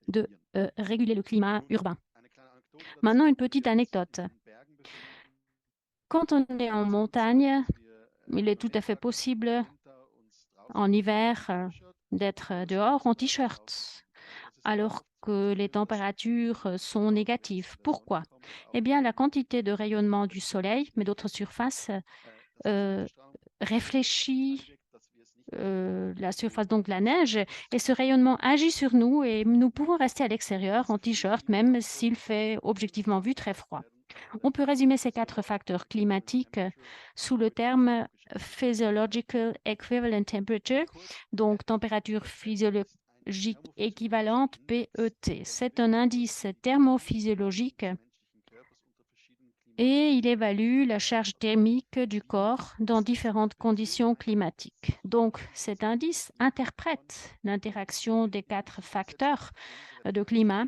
de réguler le climat urbain. Maintenant, une petite anecdote. Quand on est en montagne, il est tout à fait possible en hiver d'être dehors en t-shirt, alors que les températures sont négatives. Pourquoi? Eh bien, la quantité de rayonnement du soleil, mais d'autres surfaces, réfléchit la surface, donc la neige, et ce rayonnement agit sur nous et nous pouvons rester à l'extérieur en t-shirt, même s'il fait objectivement vu très froid. On peut résumer ces 4 facteurs climatiques sous le terme Physiological Equivalent Temperature, donc température physiologique équivalente, PET. C'est un indice thermophysiologique et il évalue la charge thermique du corps dans différentes conditions climatiques. Donc, cet indice interprète l'interaction des 4 facteurs de climat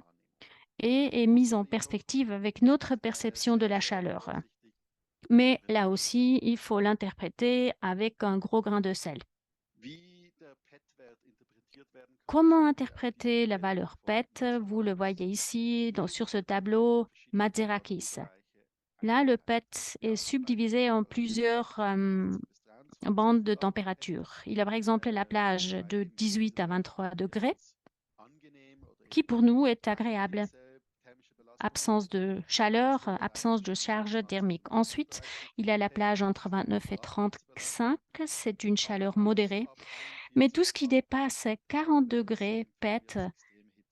et est mis en perspective avec notre perception de la chaleur. Mais là aussi, il faut l'interpréter avec un gros grain de sel. Comment interpréter la valeur PET? Vous le voyez ici sur ce tableau Matsourakis. Là, le PET est subdivisé en plusieurs bandes de température. Il y a par exemple la plage de 18 à 23 degrés, qui pour nous est agréable. Absence de chaleur, absence de charge thermique. Ensuite, il y a la plage entre 29 et 35, c'est une chaleur modérée. Mais tout ce qui dépasse 40 degrés PET,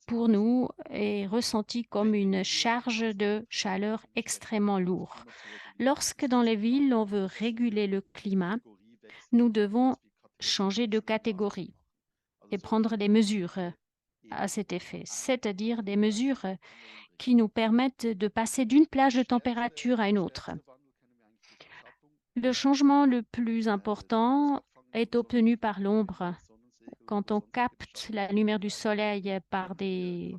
pour nous, est ressenti comme une charge de chaleur extrêmement lourde. Lorsque dans les villes, on veut réguler le climat, nous devons changer de catégorie. et prendre des mesures à cet effet, c'est-à-dire des mesures qui nous permettent de passer d'une plage de température à une autre. Le changement le plus important est obtenu par l'ombre. Quand on capte la lumière du soleil par des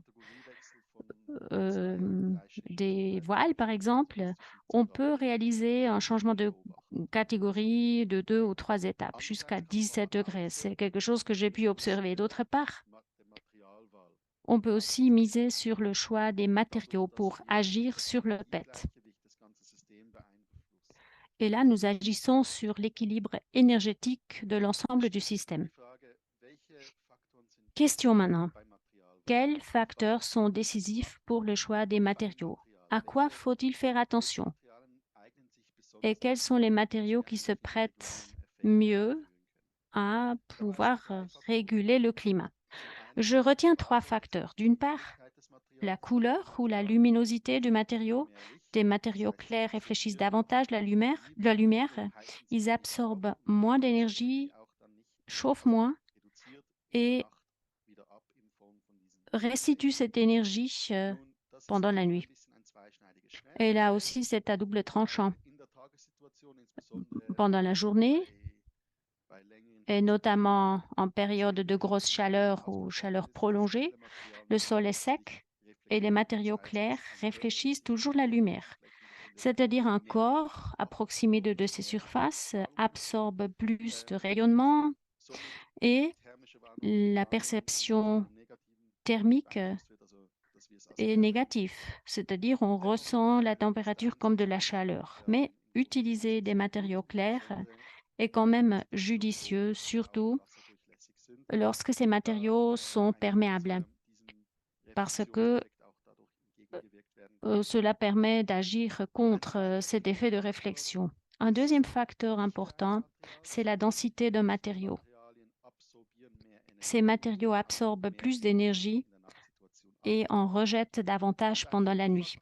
voiles, par exemple, on peut réaliser un changement de catégorie de 2 ou 3 étapes jusqu'à 17 degrés. C'est quelque chose que j'ai pu observer. D'autre part, on peut aussi miser sur le choix des matériaux pour agir sur le PET. Et là, nous agissons sur l'équilibre énergétique de l'ensemble du système. Question maintenant. Quels facteurs sont décisifs pour le choix des matériaux? À quoi faut-il faire attention? Et quels sont les matériaux qui se prêtent mieux à pouvoir réguler le climat? Je retiens 3 facteurs. D'une part, la couleur ou la luminosité du matériau. Des matériaux clairs réfléchissent davantage la lumière. Ils absorbent moins d'énergie, chauffent moins et restituent cette énergie pendant la nuit. Et là aussi, c'est à double tranchant. Pendant la journée, et notamment en période de grosse chaleur ou chaleur prolongée, le sol est sec et les matériaux clairs réfléchissent toujours la lumière. C'est-à-dire un corps à proximité de ces surfaces absorbe plus de rayonnement et la perception thermique est négative, c'est-à-dire on ressent la température comme de la chaleur. Mais utiliser des matériaux clairs est quand même judicieux, surtout lorsque ces matériaux sont perméables, parce que cela permet d'agir contre cet effet de réflexion. Un deuxième facteur important, c'est la densité de matériaux. Ces matériaux absorbent plus d'énergie et en rejettent davantage pendant la nuit.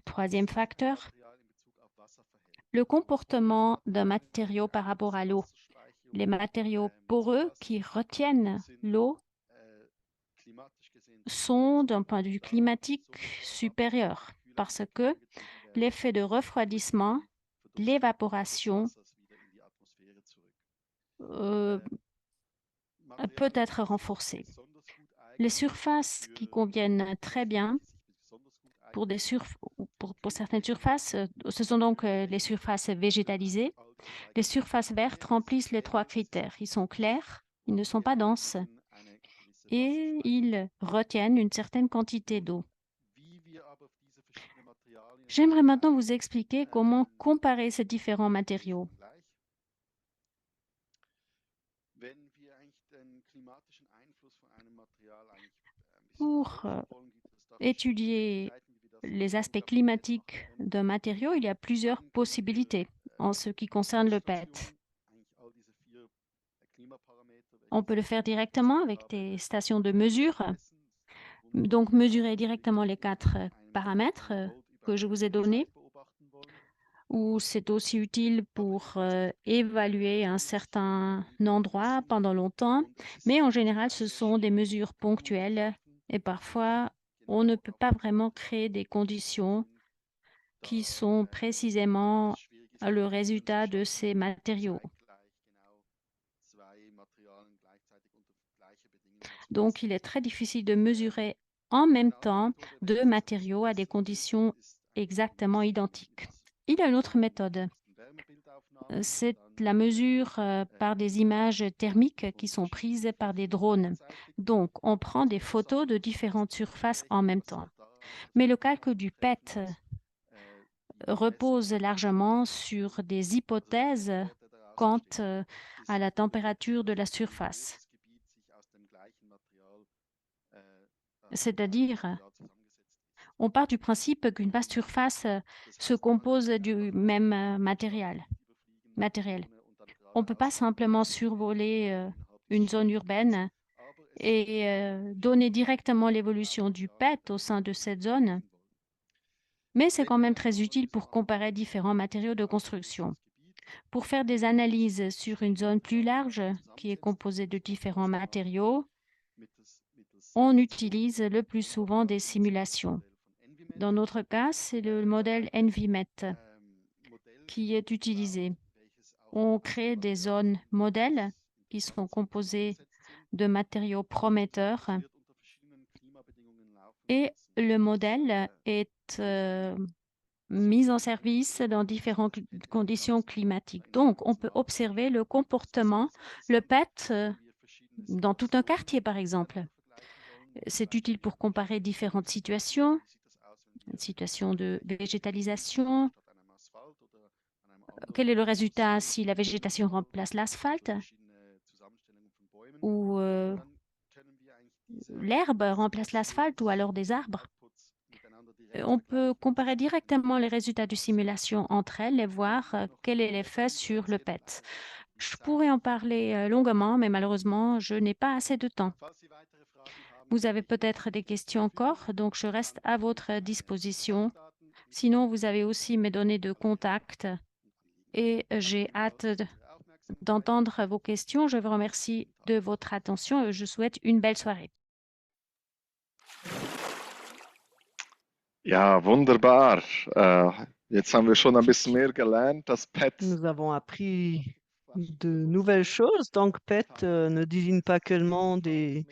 Troisième facteur, le comportement d'un matériau par rapport à l'eau. Les matériaux poreux qui retiennent l'eau sont, d'un point de vue climatique, supérieurs parce que l'effet de refroidissement, l'évaporation peut être renforcé. Les surfaces qui conviennent très bien pour certaines surfaces, ce sont donc les surfaces végétalisées. Les surfaces vertes remplissent les 3 critères. Ils sont clairs, ils ne sont pas denses et ils retiennent une certaine quantité d'eau. J'aimerais maintenant vous expliquer comment comparer ces différents matériaux. Pour étudier les aspects climatiques d'un matériau, il y a plusieurs possibilités en ce qui concerne le PET. On peut le faire directement avec des stations de mesure, donc mesurer directement les 4 paramètres que je vous ai donnés, ou c'est aussi utile pour évaluer un certain endroit pendant longtemps, mais en général, ce sont des mesures ponctuelles et parfois, on ne peut pas vraiment créer des conditions qui sont précisément le résultat de ces matériaux. Donc, il est très difficile de mesurer en même temps 2 matériaux à des conditions exactement identiques. Il y a une autre méthode. C'est la mesure par des images thermiques qui sont prises par des drones. Donc, on prend des photos de différentes surfaces en même temps. Mais le calcul du PET repose largement sur des hypothèses quant à la température de la surface. C'est-à-dire, on part du principe qu'une vaste surface se compose du même matériel. On ne peut pas simplement survoler une zone urbaine et donner directement l'évolution du PET au sein de cette zone, mais c'est quand même très utile pour comparer différents matériaux de construction. Pour faire des analyses sur une zone plus large qui est composée de différents matériaux, on utilise le plus souvent des simulations. Dans notre cas, c'est le modèle NVMet qui est utilisé. On crée des zones modèles qui sont composées de matériaux prometteurs et le modèle est mis en service dans différentes conditions climatiques. Donc, on peut observer le comportement, le PET, dans tout un quartier, par exemple. C'est utile pour comparer différentes situations, une situation de végétalisation. Quel est le résultat si la végétation remplace l'asphalte ou l'herbe remplace l'asphalte ou alors des arbres? On peut comparer directement les résultats de simulation entre elles et voir quel est l'effet sur le PET. Je pourrais en parler longuement, mais malheureusement, je n'ai pas assez de temps. Vous avez peut-être des questions encore, donc je reste à votre disposition. Sinon, vous avez aussi mes données de contact et j'ai hâte d'entendre vos questions. Je vous remercie de votre attention et je souhaite une belle soirée. Ja, wunderbar. Jetzt haben wir schon ein bisschen mehr gelernt, dass PET Nous avons appris de nouvelles choses. Donc, PET ne désigne pas seulement des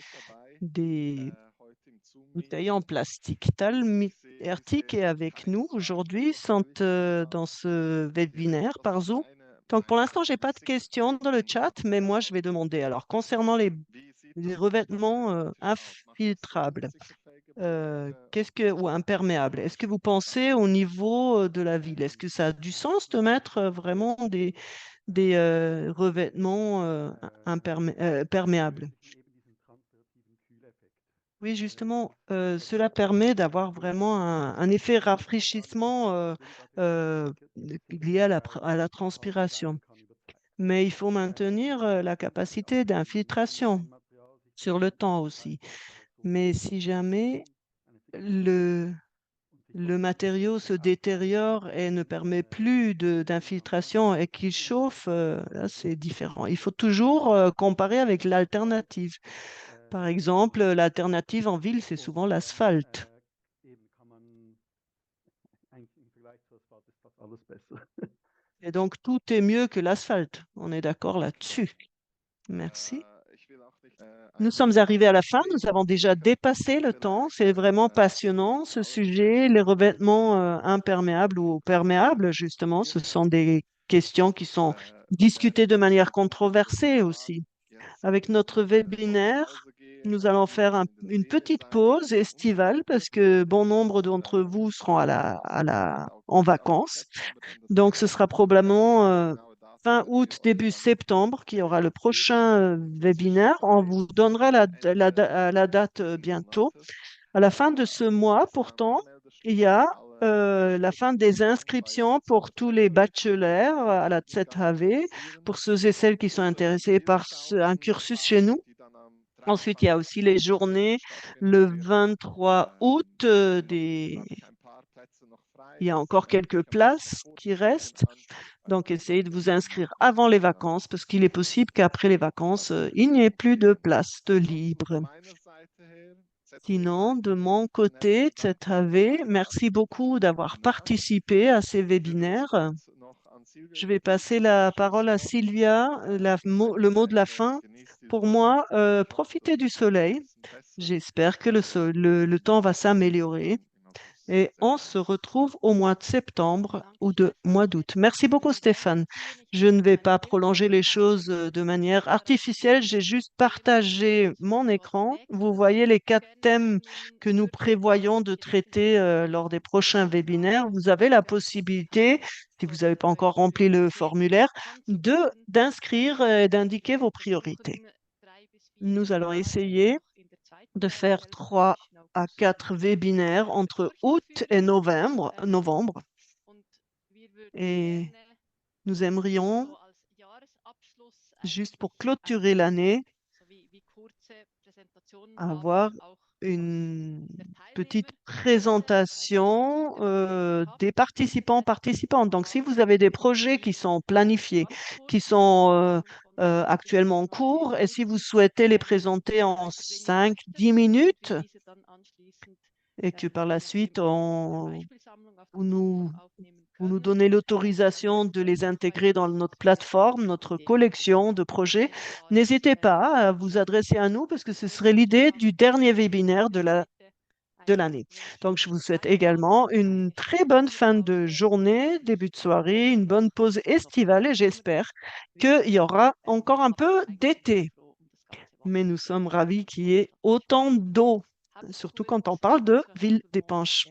bouteilles en plastique. Tal Ertik est avec nous aujourd'hui, sont dans ce webinaire par Zoom. Donc, pour l'instant, je n'ai pas de questions dans le chat, mais moi, je vais demander. Alors, concernant les revêtements infiltrables, ou imperméables, est-ce que vous pensez au niveau de la ville? Est-ce que ça a du sens de mettre vraiment des revêtements perméables? Oui, justement, cela permet d'avoir vraiment un effet rafraîchissement lié à la transpiration. Mais il faut maintenir la capacité d'infiltration sur le temps aussi. Mais si jamais le matériau se détériore et ne permet plus d'infiltration et qu'il chauffe, là, c'est différent. Il faut toujours comparer avec l'alternative. Par exemple, l'alternative en ville, c'est souvent l'asphalte. Et donc, tout est mieux que l'asphalte. On est d'accord là-dessus. Merci. Nous sommes arrivés à la fin. Nous avons déjà dépassé le temps. C'est vraiment passionnant, ce sujet. Les revêtements imperméables ou perméables, justement, ce sont des questions qui sont discutées de manière controversée aussi. Avec notre webinaire, nous allons faire une petite pause estivale parce que bon nombre d'entre vous seront en vacances. Donc, ce sera probablement fin août, début septembre qui aura le prochain webinaire. On vous donnera la date bientôt. À la fin de ce mois, pourtant, il y a la fin des inscriptions pour tous les bachelors à la ZHW, pour ceux et celles qui sont intéressés par un cursus chez nous. Ensuite, il y a aussi les journées le 23 août. Il y a encore quelques places qui restent. Donc, essayez de vous inscrire avant les vacances parce qu'il est possible qu'après les vacances, il n'y ait plus de place de libre. Sinon, de mon côté, ZHW, merci beaucoup d'avoir participé à ces webinaires. Je vais passer la parole à Sylvia, le mot de la fin. Pour moi, profitez du soleil. J'espère que le temps va s'améliorer et on se retrouve au mois de septembre ou de mois d'août. Merci beaucoup, Stéphane. Je ne vais pas prolonger les choses de manière artificielle. J'ai juste partagé mon écran. Vous voyez les 4 thèmes que nous prévoyons de traiter lors des prochains webinaires. Vous avez la possibilité, si vous n'avez pas encore rempli le formulaire, d'inscrire et d'indiquer vos priorités. Nous allons essayer de faire 3 à 4 webinaires entre août et novembre. Et nous aimerions, juste pour clôturer l'année, avoir une petite présentation des participantes. Donc, si vous avez des projets qui sont planifiés, qui sont actuellement en cours. Et si vous souhaitez les présenter en 5-10 minutes et que par la suite, vous nous donnez l'autorisation de les intégrer dans notre plateforme, notre collection de projets, n'hésitez pas à vous adresser à nous parce que ce serait l'idée du dernier webinaire de l'année. Donc, je vous souhaite également une très bonne fin de journée, début de soirée, une bonne pause estivale et j'espère qu'il y aura encore un peu d'été. Mais nous sommes ravis qu'il y ait autant d'eau, surtout quand on parle de Ville d'Épanche.